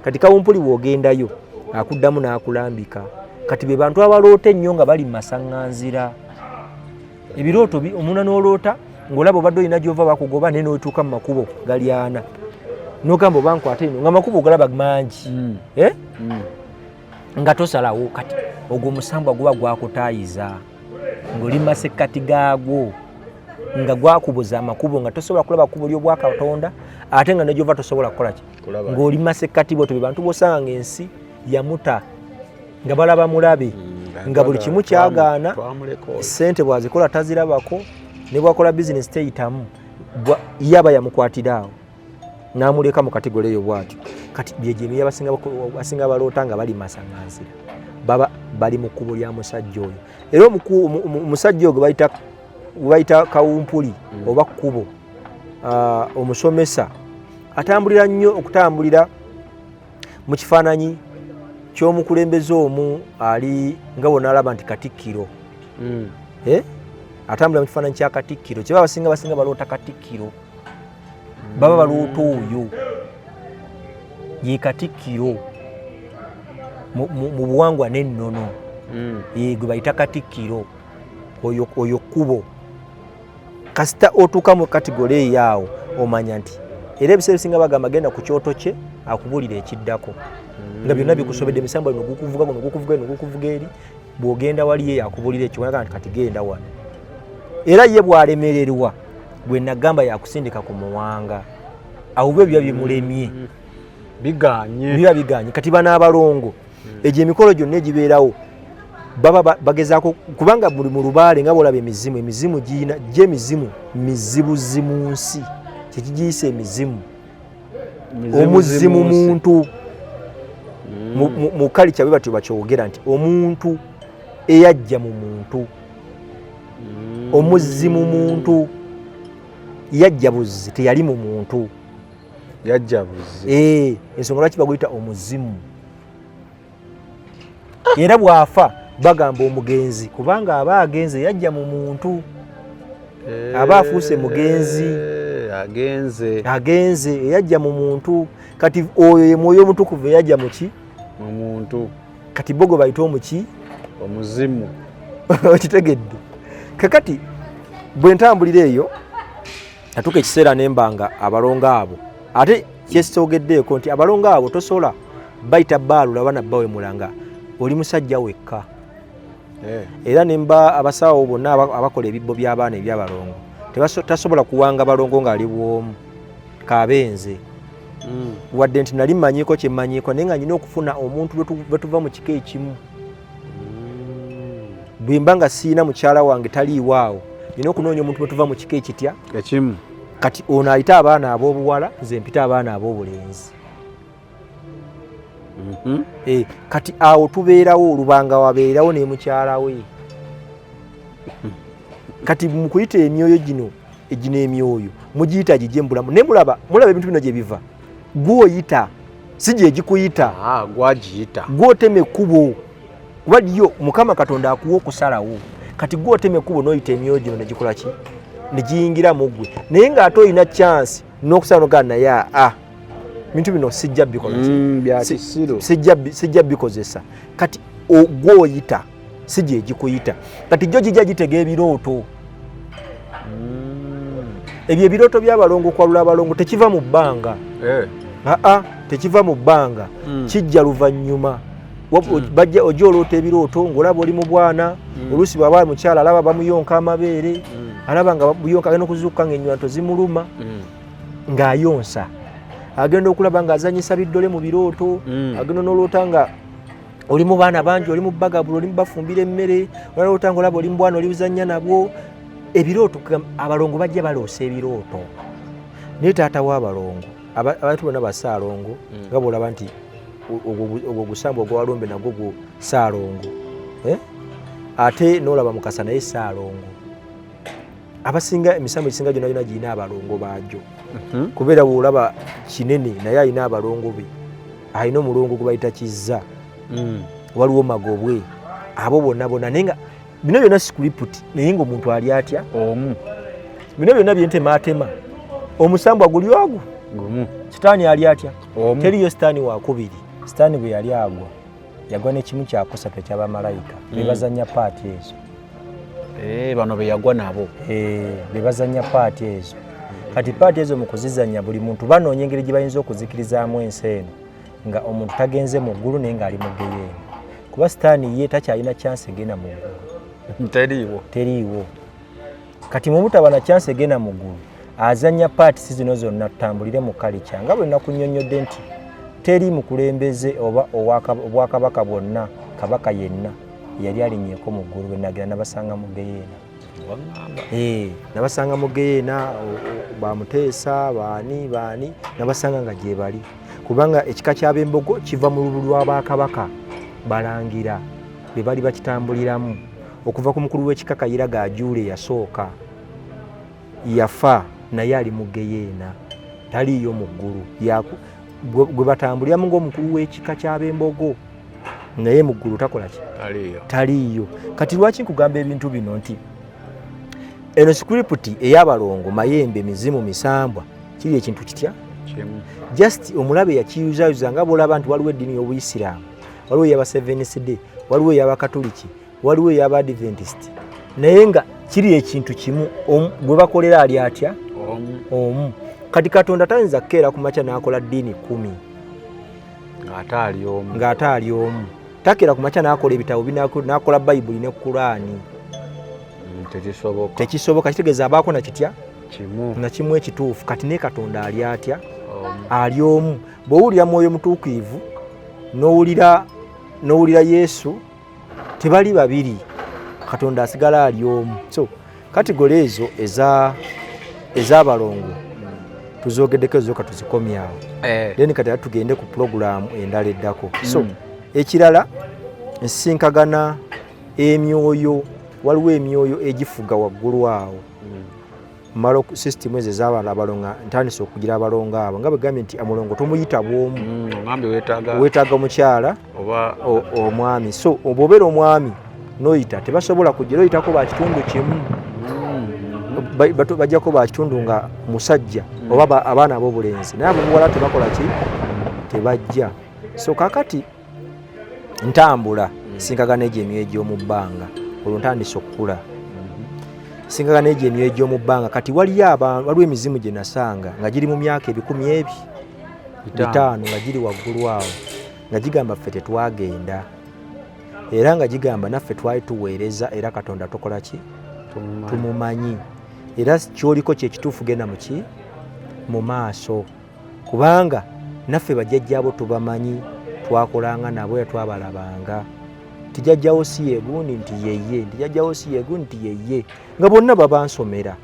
kati kawumpuli bw'ogendayo akuddamu n'akulambika kati be bantu abaloota ennyo nga bali mu masaŋŋanzira ebirooto omuna n'oloota ng'olaba obadde olina gy'ova bakugoba naye n'otuuka mu makubo gali ana n'ogamba oba nkwate eno nga makubo ogalaba mangi nga tosalawo kati ogwo omusambwa guba gwakutaayiza ng'oli mu masekkati gaagwo nga gwakubuza amakubo nga tosobola kulaba kubo ly'obwa Katonda ate nga n'egyova tosobola kukola ki ng'oli mu masekkati bwe bantu b'osanga ng'ensi yamuta nga balaba mulabe nga buli kimu kyagaana ssente bwazikola tazirabako ne bwakola bizinesi teyitamu yaba yamukwatira awo n'amuleka mu kategole eyo bw'atyo kati byegyemiyo abasinga baloota nga bali masaŋŋanzira baba bali mu kkubo lya musajja oyo era omusajja oyo gwe bayita kawumpuli oba kkubo omusomesa atambulira nnyo okutambulira mu kifaananyi ky'omukulembeze omu ali nga bonna alaba nti Katikkiro atambulira mu kifaananyi kya Katikkiro kyeba basinga baloota Katikkiro baba baloota oyo ye Katikkiro mu buwangwa n'ennono gwe bayita Katikkiro oyo kkubo kasita otuuka mu kategole eyaawo omanya nti era ebiseera ebisinga bagamba genda ku kyoto kye akubuulira ekiddako nga byonna bikusobedde emisambwa bino gukuvuga eri bw'ogenda wali ye yakubuulira ekiwanaga nti kati genda wano era ye bw'alemererwa gwe nagamba yakusindika ku muwanga awo bwe biba bimulemye biba biganye kati bana abalongo egyo emikolo gyonna egibeerawo baba bagezaako kubanga buli mu lubaale nga bwolaba emizimu giyina gy'emizimu mizibuzimu nsi kyekigiyisa emizimu omuzimu muntu mu kalica bwe batyo bakyogera nti omuntu eyajja mu muntu omuzimu muntu yajja buzzi teyali mu muntu
yajja buzzi
ensonga lwaki baguyita omuzimu era bw'afa bagamba omugenzi kubanga aba agenze yajja mu muntu aba afuuse mugenzi agenze eyajja mu muntu kati oyo ye mwoyo omutukuvu eyajja muki
mu muntu
kati bogo bayita omuki
omuzimu
okitegedde kakati bwe ntambulira eyo natuka ekiseera nembanga abalongo abo ate kyesitogeddeeko nti abalongo abo tosobola bayita baalula bana bbawe mulanga oli musajja wekka era nemba abasawo bonna abakola ebibbo by'abaana ebyabalongo tasobola kuwanga balongo ng'ali bwomu kabenze wadde nti nali mmanyiiko kyemmanyiiko naye nga nyina okufuna omuntu bwe tuva mu kika ekimu bwe mba nga siina mukyala wange taliiwaawo nyina okunoonya omuntu bwe tuva mu kika ekitya
ekimu
kati ono ayita abaana ab'obuwala nze mpita abaana ab'obulenzi kati awo tubeerawo olubanga wabeerawo ne mukyala we kati mukuyita emyoyo gino emyoyo mugiyita gijje mbulamu ne mulaba ebintu bino gye biva gwoyita si gye gikuyita
gwagiyita
gwotema ekkubo kuba yo Mukama Katonda akuwa okusalawo kati gwotema ekkubo n'oyita emyoyo gino ne gikola ki ne giyingira mu ggwe naye ng'ate olina chance n'okusala n'ogana naye bintu bino sijja bikola sijja bikozesa kati gwoyita si gye gikuyita kati gyo gijja gitega ebirooto ebyo ebirooto by'abalongo kwalula abalongo tekiva mu bbanga tekiva mu bbanga kijja luvannyuma bajja ojja oloota ebirooto ng'olaba oli mu bwana oluusi bw'aba mukyala alaba bamuyonka amabeere alaba nga buyonka agenda okuzuukuka ng'ennywanto zimuluma ng'ayonsa agenda okulaba ng'azanyisa biddole mu birooto agenda n'oloota nga oli mu baana bangi oli mu bagabula oli mu bafumbira emmere olaloota nga olaba oli mu bwana oli buzannya nabwo ebirooto abalongo bajja baloosa ebirooto naye taata w'abalongo abantu bonna basaalongo nga bw'olaba nti ogwo gusambwa ogwawalombe nagwo gwo saalongo ate n'olaba mukasa naye saalongo abasinga emisambo egisinga gyonna gyonna girina abalongo baagyo kubeera bw'olaba kinene naye alina abalongo be alina omulongo gwe bayita kizza waliwo magobwe abo bonna bonna naye nga bino byonna sikuriputi naye ng'omuntu ali atya bino byonna byentemaatema omusambwa guli ogwo sitaani ali atya teriyo sitaani wakubiri sitaani bwe yali agwa yagwa n'ekimu kyakusatu ekyabamalayika bebazanya paati ezo
bano beyagwa nabo
bebazanya paati ezo kati paati ezo mu kuzizanya buli muntu banoonya engeri gye bayinza okuzikirizaamu ensi eno nga omuntu tagenze mu ggulu naye ng'ali mu geyeeni kuba sitaani ye takyalina chansi egenda mu ggulu teriiwo kati mu butaba na chansi egenda mu ggulu azanya paati si zino zonna tutambulire mu kalica nga bwe nakunnyonnyodde nti teri mukulembeze oba obwakabaka bwonna kabaka yenna yali alinnyeko mu ggulu bwe nagira nabasanga mu geyeena nabasanga mu geyeena bamuteesa baani nabasanga nga gye bali kubanga ekika ky'abembogo kiva mu lulu lw'abakabaka balangira be bali bakitambuliramu okuva ku mukulu w'ekika Kayira Gajuule yasooka yafa naye ali mu geyeena taliiyo mu ggulu gwe batambuliramu ng'omukulu w'ekika ky'abembogo naye mu ggulu takola ki taliiyo kati lwaki nkugamba ebintu bino nti eno sikuriputi ey'abalongo mayembe mizimu misambwa kiri ekintu kitya just omulabe yakiyuzayuza nga bw'olaba nti waliwo eddiini y'obuyisiraamu waliwo ey'aba Seventh Day waliwo ey'abakatoliki waliwo ey'abadventist naye nga kiri ekintu kimu gwe bakolera ali atya omu kati Katonda tayinza kukeera ku makya n'akola ddiini 10 ng'ate ali omu takeera ku makya n'akola ebitabo n'akola Bayibuli ne Kulaani tekisoboka kitegeeza abaako nakitya na kimu ekituufu kati ne Katonda ali atya ali omu bw'owulira mwoyo mutuukirivu n'owulira Yesu tebali babiri, Katonda asigala ali omu. So kategori ezo ez'abalongo tuzogeddeko zoka tuzikomyawo. Then kati tugende ku program endala eddako. So ekirala ensisinkagana emyoyo, waliwo emyoyo egifuga waggulu awo. Malo system ezo ez'abantu abalonga ntandise okugira abalongo abo nga begambye nti amulongo tomuyita bw'omu.
Ngambe
weetaaga omukyala oba omwami. So obwobeera omwami noyita tebasobola kujja oyitako ba kitundu kimu. Bajjako ba kitundu nga musajja oba abaana ab'obulenzi, naye abobuwala tebakola ki, tebajja. So kakati ntambula sinkagana egyo emyoyo egy'omu bbanga, olwo ntandise okukula. Sinkagana egyo emyoyo egy'omu bbanga, kati waliwo emizimu gye nasanga nga giri mu myaka 5,000 nga giri waggulu awo, nga gigamba ffe tetwagenda, era nga gigamba naffe twali tuweereza, era Katonda tukola ki, tumumanyi, era kyoliko kyekituufu genda muki mu maaso, kubanga naffe bajjajjaabo tubamanyi, twakolanga nabo era twabalabanga. Tijajjawo si yegundi nti yeye, tijajjawo si yegundi nti yeye, nga bonna babansomera,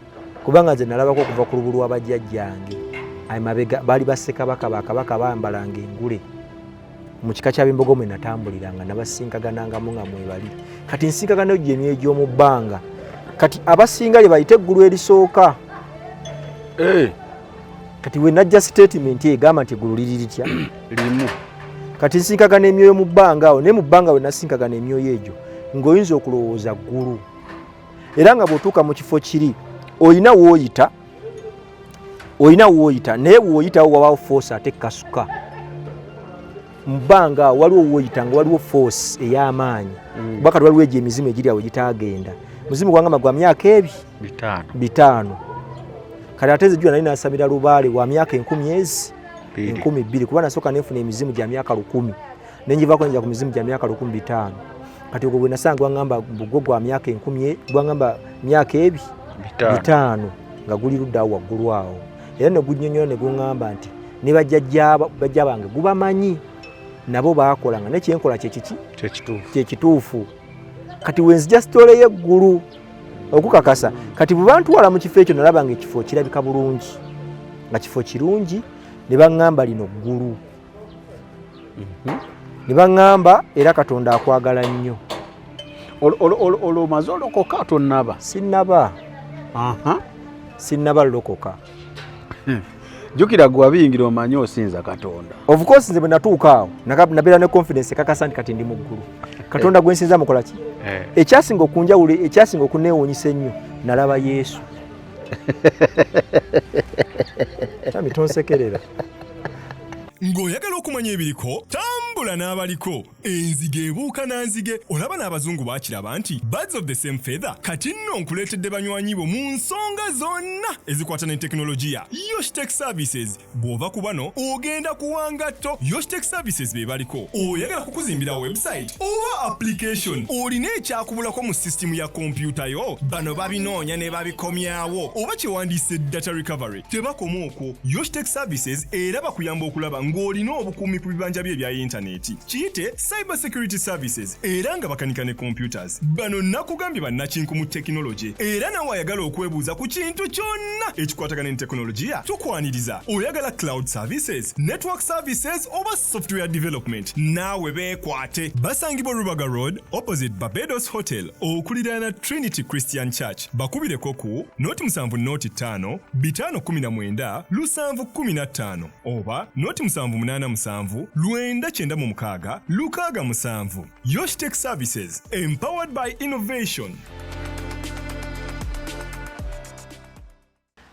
kubanga nze nalabako okuva ku lubulu lw'abajjajjange mabega baali bassekabaka bakabaka bambalanga engule mu kika kya Bimbogo mwe natambuliranga, nabasinkaganangamu nga mwebali. Kati nsinkagana egyo emyoyo egy'omu bbanga, kati abasinga lye bayite eggulu erisooka. Kati we najja statement egamba nti eggulu liri litya
limu.
Kati nsinkagana emyoyo mu bbanga awo, naye mu bbanga we nasinkagana emyoyo egyo ng'oyinza okulowooza ggulu, era nga bw'otuuka mu kifo kiri olina w'oyita, naye bw'oyitawo wabaawo force ate kasuka. Mu bbanga waliwo w'oyita nga waliwo force ey'amaanyi, kuba kati waliwo egyo emizimu egiri awo gitaagenda. Muzimu gwangamba gwa myaka 5. Kati ate nzijjula nali nasamira lubaale wa myaka 10,000 kuba nasooka nefuna emizimu gya myaka 1,000 nenjivaako njja ku mizimu gya myaka 5,000. Kati ogwo bwe nasanga gwangamba gwo gwa myaka 10,000 gwangamba myaka 5 nga guli luddawo waggulu awo, era ne gunnyonnyola ne guŋŋamba nti ne bajjajja bange gubamanyi, nabo baakolanga nekyenkola kyekituufu. Kati wenzija sitole y'eggulu okukakasa, kati bwe bantwala mu kifo ekyo nalaba nga ekifo kirabika bulungi, nga kifo kirungi, ne baŋŋamba lino ggulu. Ne baŋŋamba era Katonda akwagala nnyo.
Omaze olokoka tonnaba?
Sinnaba lokoka.
Jjukira gwe wabiyingira omanye osinza Katonda.
Of course nze bwe natuuka awo nabeera ne confidence ekakasa nti kati ndi mu ggulu. Katonda gwe nsinza mukola ki? Ekyasinga okunjawulo, ekyasinga okuneewuunyisa ennyo nalaba Yesu. Tami tonsekerera.
Ng'oyagala okumanya ebiriko tambula n'abaliko. Enzige ebuuka na nzige, olaba n'abazungu baakiraba nti birds of the same feather kati nno nkuleetedde banywanyi bo mu nsonga zonna ezikwata ne tekinologiya. Yoshtech Services bw'ova ku bano ogenda kuwangatto. Yoshtech Services be baliko. Oyagala kukuzimbira website oba application, olina ekyakubulako mu sisitimu ya kompyuta yo, bano babinoonya ne babikomyawo, oba kyewandiise data recovery, tebakoma okwo. Yoshtech Services era bakuyamba okulaba ng'olina obukuumi ku bibanja bye ebya intaneti. Kiyite Cyber Security Services era nga bakanika ne computers. Bano nakugambye bannakinku mu tekinologi, era nawe ayagala okwebuuza ku kintu kyonna ekikwatagana ne tekinologiya, tukwaniriza. Oyagala cloud services, network services oba software development, naawe beekwate. Basangibwa Rubaga Road opposite Barbados Hotel okuliraana Trinity Christian Church. Bakubireko ku 07 519 715 oba 0787 996 667. Yoshtech Services, empowered by innovation.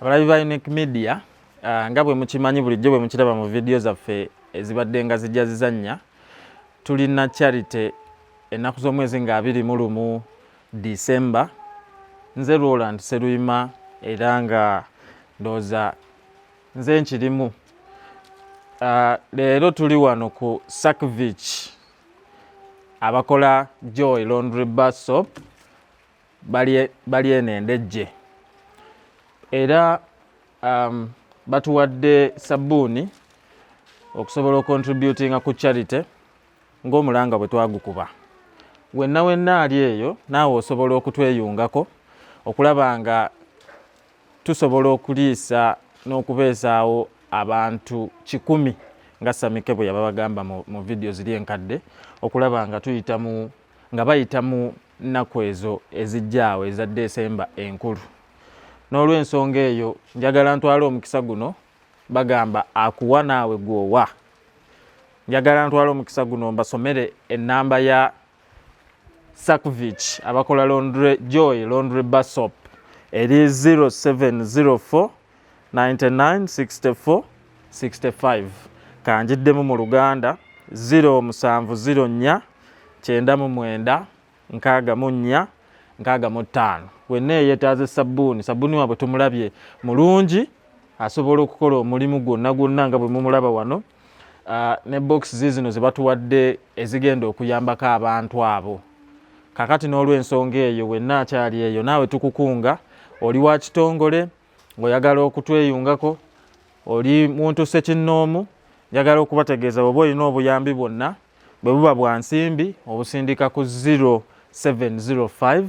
Abalabi ba Unique Media nga bwe mukimanyi bulijjo bwe mukiraba mu video zaffe ezibadde nga zijja zizannya, tulina charity ennaku z'omwezi nga 21 December. Nze Roland Seruyima era nga ndooza nze nkirimu. Leero tuli wano ku Sakvich abakola Joy Laundry Bar Soap bali enendejje, era batuwadde sabbuuni okusobola okontributinga ku charity ng'omulanga bwe twagukuba. wenna ali eyo naawe osobola okutweyungako okulaba nga tusobola okuliisa n'okubeezaawo abantu 100 nga Samike bwe yabagamba mu video ziri enkadde okulaba nga nga bayita mu nnaku ezo ezijjaawo eza Desemba enkulu. N'olw'ensonga eyo njagala ntwala omukisa guno bagamba akuwa naawe gwowa. Njagala ntwala omukisa guno mbasomere ennamba ya Sakvich abakola Joy Laundry Bar Soap eri 0704 99 64 65 kanjiddemu mu Luganda 0704 99 64 65. Wenna yeetaaze sabbuuni wabwe tumulabye mulungi asobola okukola omulimu gwonna nga bwe mumulaba wano. Ne boxes zino ze batuwadde ezigenda okuyambako abantu abo. Kakati n'olw'ensonga eyo wenna akyali eyo naawe tukukunga oli wa kitongole ng'oyagala okutweyungako oli muntu ssekinnoomu njagala okubategeeza bw'oba olina obuyambi bwonna bwe buba bwa nsimbi obusindika ku 0705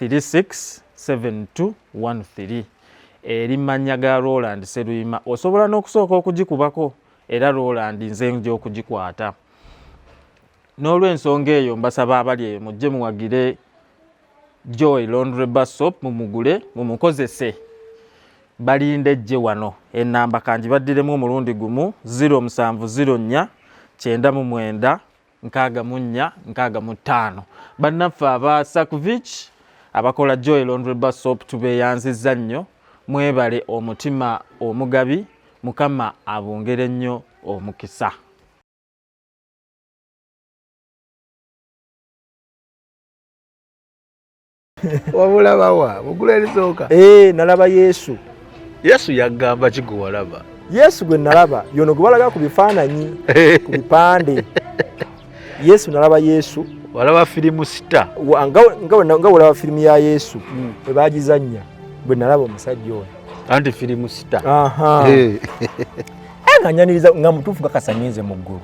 36 7213 eri mannya ga Roland Seruyima. Osobola n'okusooka okugikubako era Roland nze nja okugikwata. N'olw'ensonga eyo mbasaba abali eyo mujje muwagire Joy Laundry Bar Soap mumugule mumukozese balinde jje wano. Ennamba kanjibaddiremu omulundi gumu 0704 99 64 65. Bannaffe aba Sakvich abakola Joy Laundry Bar Soap tubeeyanzizza nnyo. Mwebale omutima omugabi, Mukama abongere nnyo omukisa.
Wabulabawa bugula erisooka.
Nalaba Yesu.
Yesu yagamba kiguwalaba.
Yesu gwe nalaba yono gwe balaga ku bifaananyi ku bipande. Yesu nalaba Yesu.
Walaba firimu sita.
Nga walaba firimu ya Yesu bwe bagizannya bwe nalaba omusajja oyo.
Anti firimu sita.
Nganyaniriza nga mutuufu gakasanyize mu ggulu.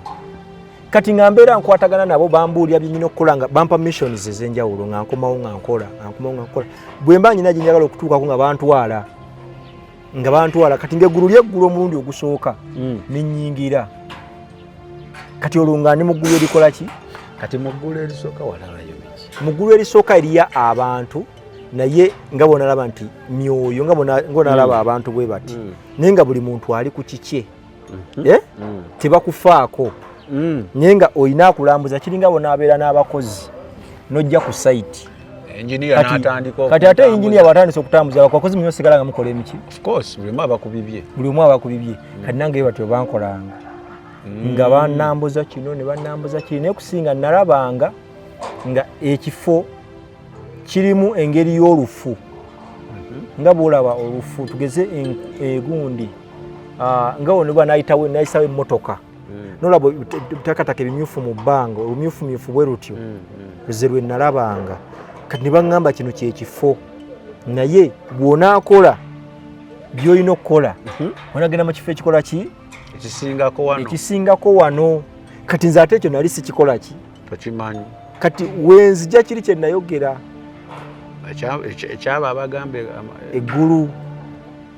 Kati nga mbeera nkwatagana nabo bambuulira bye nnina okukola nga bampa missions ez'enjawulo nga nkomawo nga nkola. Bwe mba nyina gye njagala okutuukako nga bantwala kati ng'eggulu ly'eggulu omulundi ogusooka ne nnyingira. Kati olwo nga ndi mu ggulu erikola ki?
Kati mu ggulu erisooka walabayo biki?
Mu ggulu erisooka eriya abantu naye nga bonalaba nti myoyo nga bonalaba abantu bwe bati naye nga buli muntu ali ku kikye tebakufaako naye nga olina akulambuza kiringa bonaabeera n'abakozi n'ojja ku sayiti kati ate enjiniya bw'atandise okutambuza abakozi munywa sigala nga mukola emiki
buli
omu abakubibye kati nange batyo bankolanga nga banambuza kino ne banambuza kino naye kusinga nalabanga nga ekifo kirimu engeri y'olufu nga bwolaba olufu tugeze egundi nga wonebwa nayisawo emmotoka nolaba takataka ebimyufu mu bbanga olumyufumyufu bwe rutyo luze lwe nalabanga kati ne baŋŋamba kino kyekifo naye bw'onaakola by'olina okukola onagenda mu kifo ekikola ki ekisingako wano kati nze ate ekyo nali sikikola ki
tokimanyi
kati wenzija kiri kye nayogera
ekyaba abagambe
eggulu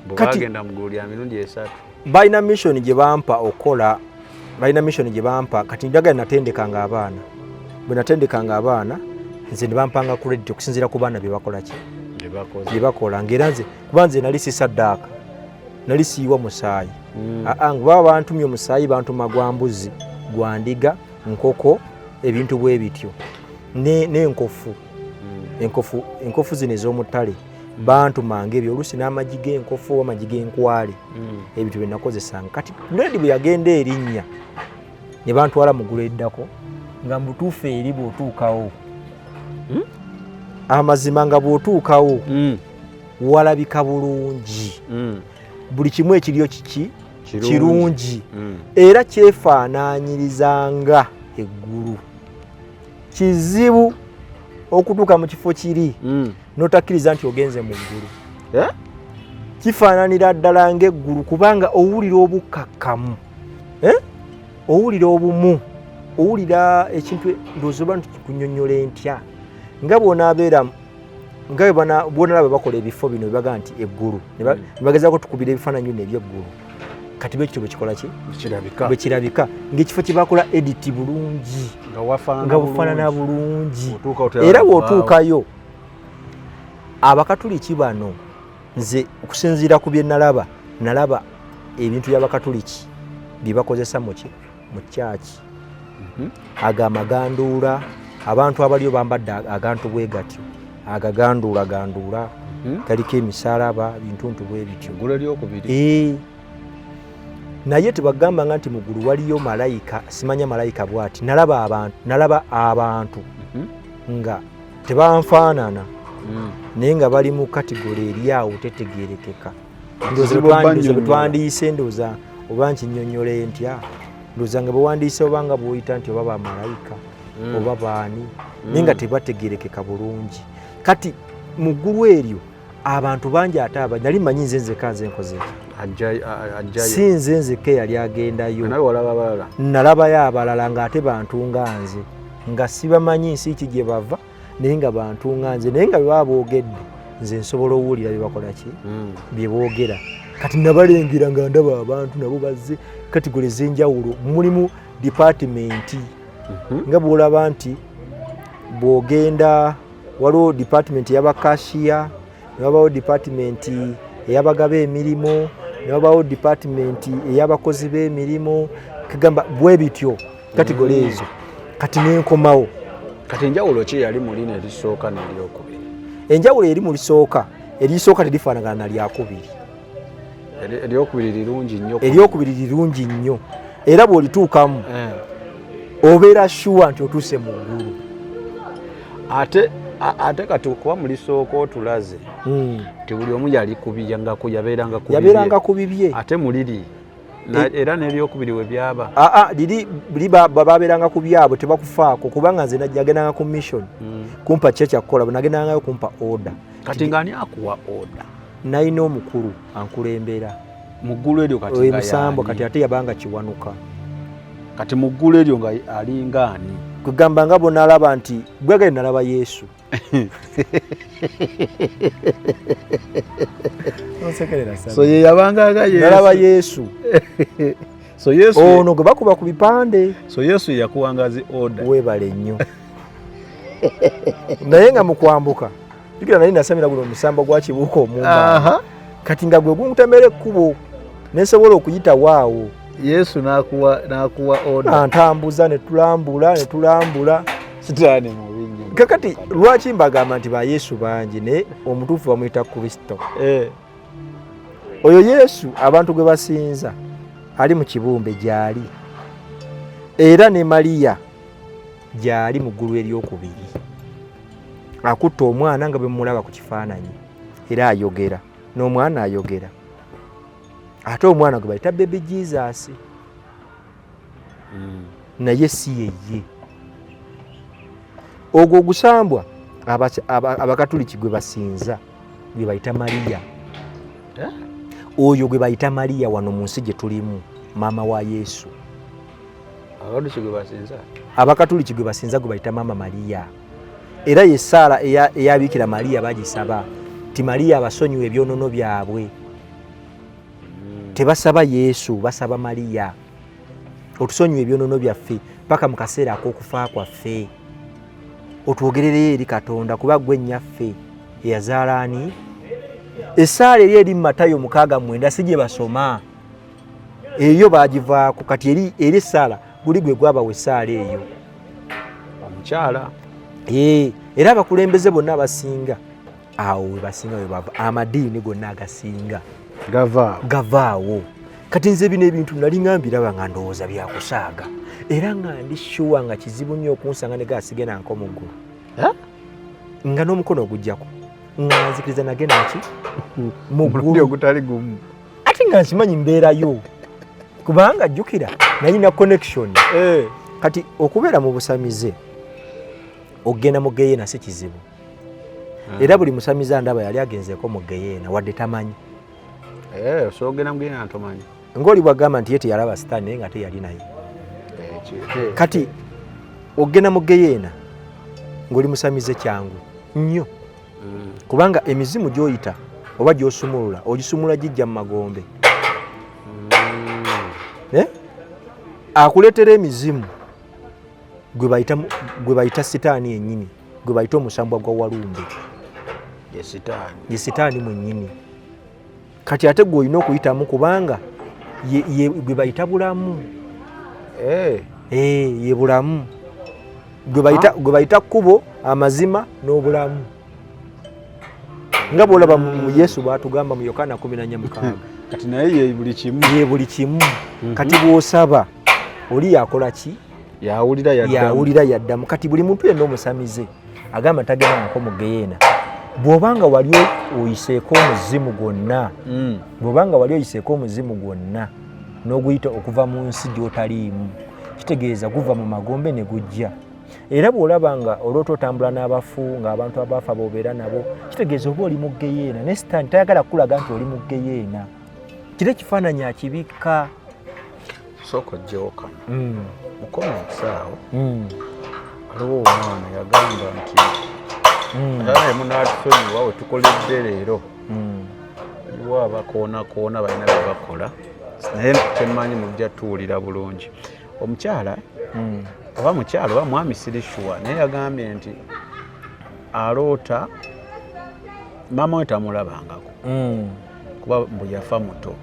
bwagenda mu ggulu lya mirundi 3
balina mission gye bampa okola kati njagala natendekanga abaana bwe natendekanga abaana nze ne bampanga credit okusinziira ku baana bye bakola ki bye bakola ng'era nze kuba nze nali sisaddaaka nali siiwa musaayi baba bantumye omusaayi bantuma gwa mbuzi gwa ndiga nkoko ebintu bwe bityo n'enkofu enkofu zino ez'omuttale bantumanga ebyo oluusi n'amagi g'enkofu oba amagi g'enkwale ebintu bye nakozesanga kati ledi bwe yagenda erinnya ne bantwala mu ggulu eddako nga mutuufu eri bw'otuukawo amazima nga bw'otuukawo walabika bulungi buli kimu ekiryo kiki kirungi era kyefaanaanyirizanga eggulu kizibu okutuuka mu kifo kiri n'otakkiriza nti ogenze mu ggulu kifaananira ddala ng'eggulu kubanga owulira obukkakkamu owulira obumu owulira ekintu ndowooza oba kunyonnyola entya nga bw'onaabeera nga bw'onalaba bakola ebifo bino bebaga nti eggulu ne bagezaako tukubira ebifaananyi bino eby'eggulu kati bwekityo bwekikola ki bwe kirabika ng'ekifo kye bakola editi bulungi nga bufaanana bulungi era bw'otuukayo abakatuliki bano nze okusinziira ku bye nalaba ebintu by'abakatuliki bye bakozesa mu kyaki ago amaganduula abantu abaliyo bambadde agantu bwe gatyo agaganduula galiko emisalaba bintuntu bwe bityo naye tebagambanga nti mu ggulu waliyo malayika simanya malayika bw'ati nalaba abantu nga tebanfaanana naye nga bali mu kategole eri awo tetegeerekeka ndowooza bwetwandiise ndowooza oba nkinyonnyola ntya ndowooza nga bwewandiise oba nga bw'oyita nti oba bamalayika oba baani naye nga tebategeerekeka bulungi kati mu ggulu eryo abantu bangi ate nali mmanyi nze nzeka nze nkoze si nze nzeka eyali agendayo nalabayo abalala ng'ate bantu nga nze nga sibamanyi nsi ki gye bava naye nga bantu nga nze naye nga bwe baba boogedde nze nsobola owulira bye bakola ki bye boogera kati nabalengera nga ndaba abantu nabo bazze kategole ez'enjawulo mulimu dipaatimenti nga bw'olaba nti bw'ogenda waliwo dipaatimenti ey'abakashiya ne wabawo dipaatimenti ey'abagaba emirimu ne wabawo dipaatimenti ey'abakozi b'emirimu kagamba bwe bityo kategole ezo kati n'enkomawo
kati enjawulo ki yali mu lino erisooka n'eryokubiri
enjawulo eri mu lisooka erisooka terifaanagana na lyakubiri eryokubiri lirungi nnyo era bw'olituukamu obeera shuwa nti otuuse mu ggulu
ate kati kuba mu lisooka otulaze ti buli omu yabeeranga ku bibye ate muliri era n'ebyokubiri we byaba
liri babeeranga ku byabwe tebakufaako kubanga nze nagendanga ku mission kumpa kye kyakukola nagendangayo kumpa order
kati ng'ani akuwa order
nalina omukulu ankulembera
mu ggulu eryo kati
musambo kati ate yabanga kiwanuka
kati mu ggulu eryo nga alinga ani
kugamba nga bonalaba nti bwegale nalaba Yesu
so ye yabanga nga Yesu
nalaba Yesu
so Yesu
ono gwe bakuba ku bipande
so Yesu yakuwangazi order
webale nnyo naye nga mu kwambuka jukira nali nasamira guno omusambo gwa kibuuka omumba kati nga gwe guntemera ekkubo nesobola okuyita waawo
Yesu n'akuwa order
ntambuza netulambula
sitaani mubinyi
kakati lwaki mbagamba nti ba Yesu bangi ne omutuufu bamuyita Kristo oyo Yesu abantu gwe basinza ali mu kibumbe gyali era ne Mariya gyali mu ggulu eryokubiri akutta omwana nga bwe mulaba ku kifaananyi era ayogera n'omwana ayogera ate omwana gwe bayita baby Jesus naye si yeye ogwo ogusambwa abakatuliki gwe basinza gwe bayita Mariya oyo gwe bayita Mariya wano mu nsi gye tulimu maama wa Yesu abakatuliki gwe basinza gwe bayita maama Mariya era ye Saala eyabiikira Mariya bagisaba ti Mariya abasonyiwe ebyonono byabwe tebasaba Yesu basaba Mariya otusonyiwe ebyonono byaffe paka mu kaseera ak'okufa kwaffe otwogerereyo eri Katonda kuba gwe nnyaffe eyazaala ani essaala eri mu Matayo 6:9 si gye basoma eyo bagivaako kati eri essaala guli gwe gwabawa essaala eyo
omukyala
era abakulembeze bonna abasinga awo we basinga we bava amadiini gonna agasinga gavaawo kati nze bino ebintu nali ngambiraba nga ndowooza byakusaaga era nga ndi shuwa nga kizibu nnyo okunsanga ne gaasige nanko mu ggulu nga n'omukono ogujjako nga nzikiriza nagenda ki mu ggulu
ogutali gumu
ate nga nkimanyi mbeerayo kubanga jjukira nalina connection kati okubeera mu busamize okugenda mu Geyeena si kizibu era buli musamize ndaba yali agenzeeko mu Geyeena wadde tamanyi
sogenda mu Geyeena ntomanyi
ng'oli bwagamba nti ye teyalaba Sitaani naye nga teyali naye kati ogenda mu geyeena ng'oli musamize kyangu nnyo kubanga emizimu gy'oyita oba gy'osumulula ogisumula gijja mu magombe akuleetera emizimu gwe bayita sitaani yennyini gwe bayita omusambwa gwa walumbe ye sitaani mwennyini kati ate gwe olina okuyitamu kubanga gwe bayita bulamu ye bulamu gwe bayita kkubo amazima n'obulamu nga bwolaba mu Yesu bw'atugamba mu Yokaana 14:6
kati naye ye buli kimu
kati bw'osaba oli yakola ki yawulira yaddamu kati buli muntu yenna omusamize agamba tagenda nako mu geyeena bw'obanga wali oyiseeko omuzimu gwonna n'oguyita okuva mu nsi gy'otaliimu kitegeeza guva mu magombe ne gujja era bw'olaba nga olwota otambula n'abafu ng'abantu abaafa b'obeera nabo kitegeeza oba oli mu geyeena ne sitaani tayagala kukulaga nti oli mu geyeena kiri ekifaananyi akibikka
sooka ojjewoka mukomensi awo waliwo omwana yagamba nti ate munatusonyiwa we tukoledde leero waliwo abakoona balina bye bakola naye temanyi mujja tuwulira bulungi omukyala oba mukyala oba mwami sirishuwa naye yagambye nti aloota maama we tamulabangako kuba mbu yafa muto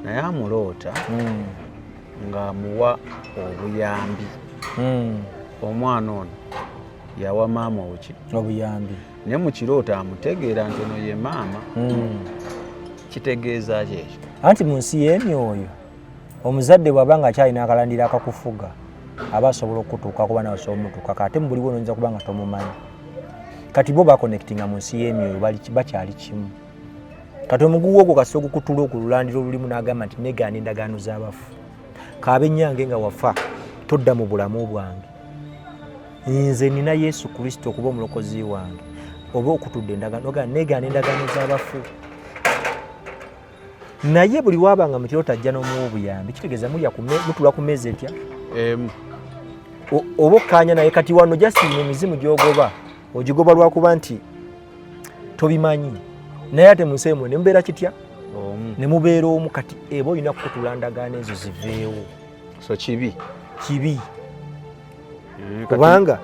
naye amuloota ng'amuwa obuyambi omwana ono yawa maama oki
obuyambi
naye mu kirooto amutegeera nti ono ye maama kitegeeza ki ekyo
anti mu nsi y'emyoyo omuzadde bw'aba nga akyalina akalandira akakufuga aba asobola okutuuka kuba nawe osobola omutuuka ate mu buli bwe oyinza kuba nga tomumanyi kati bo bakonectinga mu nsi y'emyoyo bakyali kimu kati omuguwa ogwo kasi ogukutula okululandiro olulimu n'agamba nti negaana endagaano z'abafu kaabe nnyange nga wafa todda mu bulamu bwange nze nina Yesu Kristo okuba omulokozi wange oba okutudde endagaano ogaa negaana endagaano z'abafu naye buli wabanga mu kirooto ajja n'omuwa obuyambi kitegeeza mutula ku meezi etya oba okkaanya naye kati wano jasiina emizimu gy'ogoba ogigoba lwakuba nti tobimanyi naye ate mu nsi emwe ne mubeera kitya ne mubeera omu kati eba olina kukutula ndagaano ezo ziveewo
so kibi
kubanga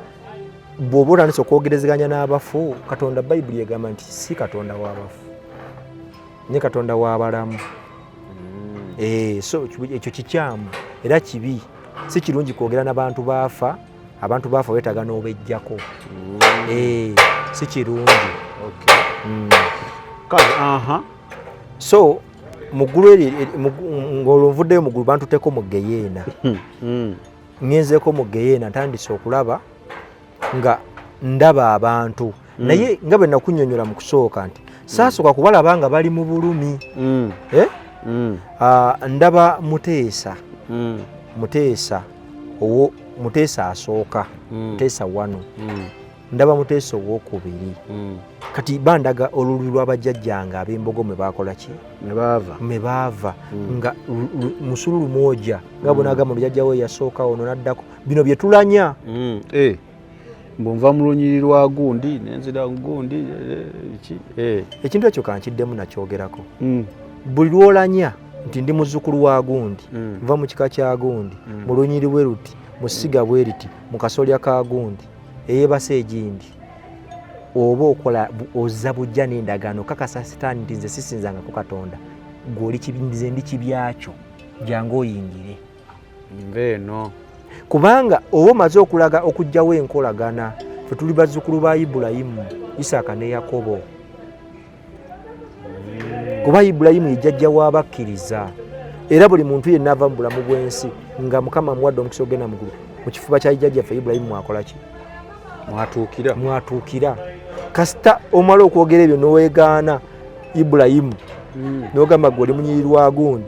bw'oba otandise okwogerezeganya n'abafu Katonda Bayibuli egamba nti si Katonda w'abafu ne Katonda w'abalamu so ekyo kikyamu era kibi si kirungi kwogera n'abantu baafa abantu baafa weetaaga n'obejjako si kirungi so muggulu ng'olonvuddeyo muggulu bantuteko mu geyeena ngenzeeko mu geyeena ntandise okulaba nga ndaba abantu naye nga bwe nakunnyonnyola mu kusooka nti saasooka kubalaba nga bali mu bulumi ndaba Muteesa asooka Muteesa 1 ndaba Muteesa owokubiri kati bandaga olulwi lw'abajjajjange ab'embogo mwe baakola ki mwe baava nga musululu mwoja nga bw'onaagamba olujjajja we yasooka ono n'addako bino bye tulanya
mbunva mu lunyiri lwa gundi nenzira gundi
ekintu ekyo kankiddemu nakyogerako buli lwolanya nti ndi muzzukulu wa gundi nva mu kika kya gundi mu lunyiri bwe ruti mu ssiga bwe riti mu kasolya ka gundi eyeebasa egindi oba okola ozza bujja n'endagaano kakasa sitaani nti nze sisinzangako Katonda gw'oli kibindize ndi kibyakyo jangu oyingire
nveeno
kubanga oba omaze okulaga okugjawo enkolagana fe tuli bazzukulu ba Ibulayimu Isaaka ne Yakobo kuba Ibulayimu yejjajja w'abakkiriza era buli muntu yenna ava mu bulamu bw'ensi nga Mukama amuwadde omukisa ogenda mu kifuba kya jjajjaffe Ibulayimu mwakola ki mwatuukira kasita omala okwogera ebyo n'oweegaana Ibulayimu n'ogamba gwe oli munyiri lwa gundi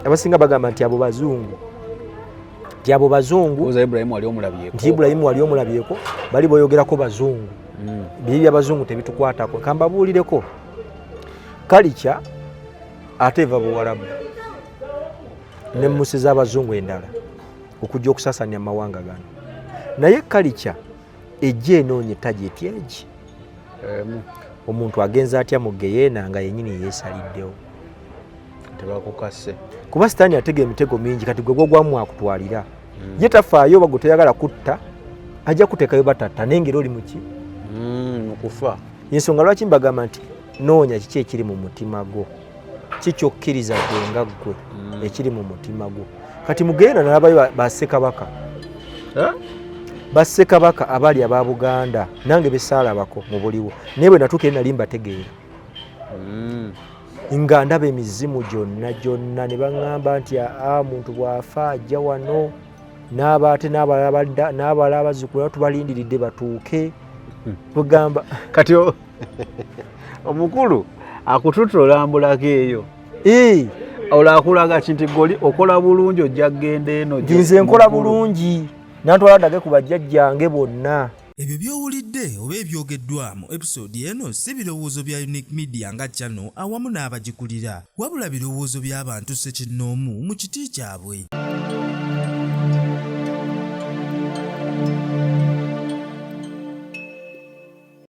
abasinga bagamba nti abo bazungu nti Ibulayimu wali omulabyeko bali boyogerako bazungu biri by'abazungu tebitukwatako kambabuulireko kalica ate eva Buwarabu n'emmusi z'abazungu endala okujja okusasanya amawanga gano naye kalica ejja enoonya tageti egi omuntu agenza atya mu geyeena nga yennyini yeesaliddewo
tebakukase
kuba sitaani atega emitego mingi kati gwe gwogwamu akutwalira ye tafaayo oba gwe toyagala kutta ajja kuteekayo batatta naye ngeri oli muki
okufa
ensonga lwaki mbagamba nti noonya kiki ekiri mu mutima gwo kikyokkiriza gwe nga ggwe ekiri mu mutima gwo kati mugeyeena nalabayo bassekabaka bassekabaka abaali aba Buganda nange besaalabako mu buliwo naye bwe natuuka eri nali mbategeera nga ndaba emizimu gyonna ne baŋŋamba nti muntu bw'afa ajja wano n'abaate n'abalala abazzukulu tubalindiridde batuuke bugamba
kati omukulu akututa olambulako eyo olakulaga kinti goli okola bulungi ojja kgenda eno
nze nkola bulungi nantwala ddage ku bajjajjange bonna.
Ebyo byowulidde oba ebyogeddwa mu episode eno si birowoozo bya Unique Media nga channel awamu n'abagikulira wabula birowoozo by'abantu ssekinnoomu mu kiti kyabwe.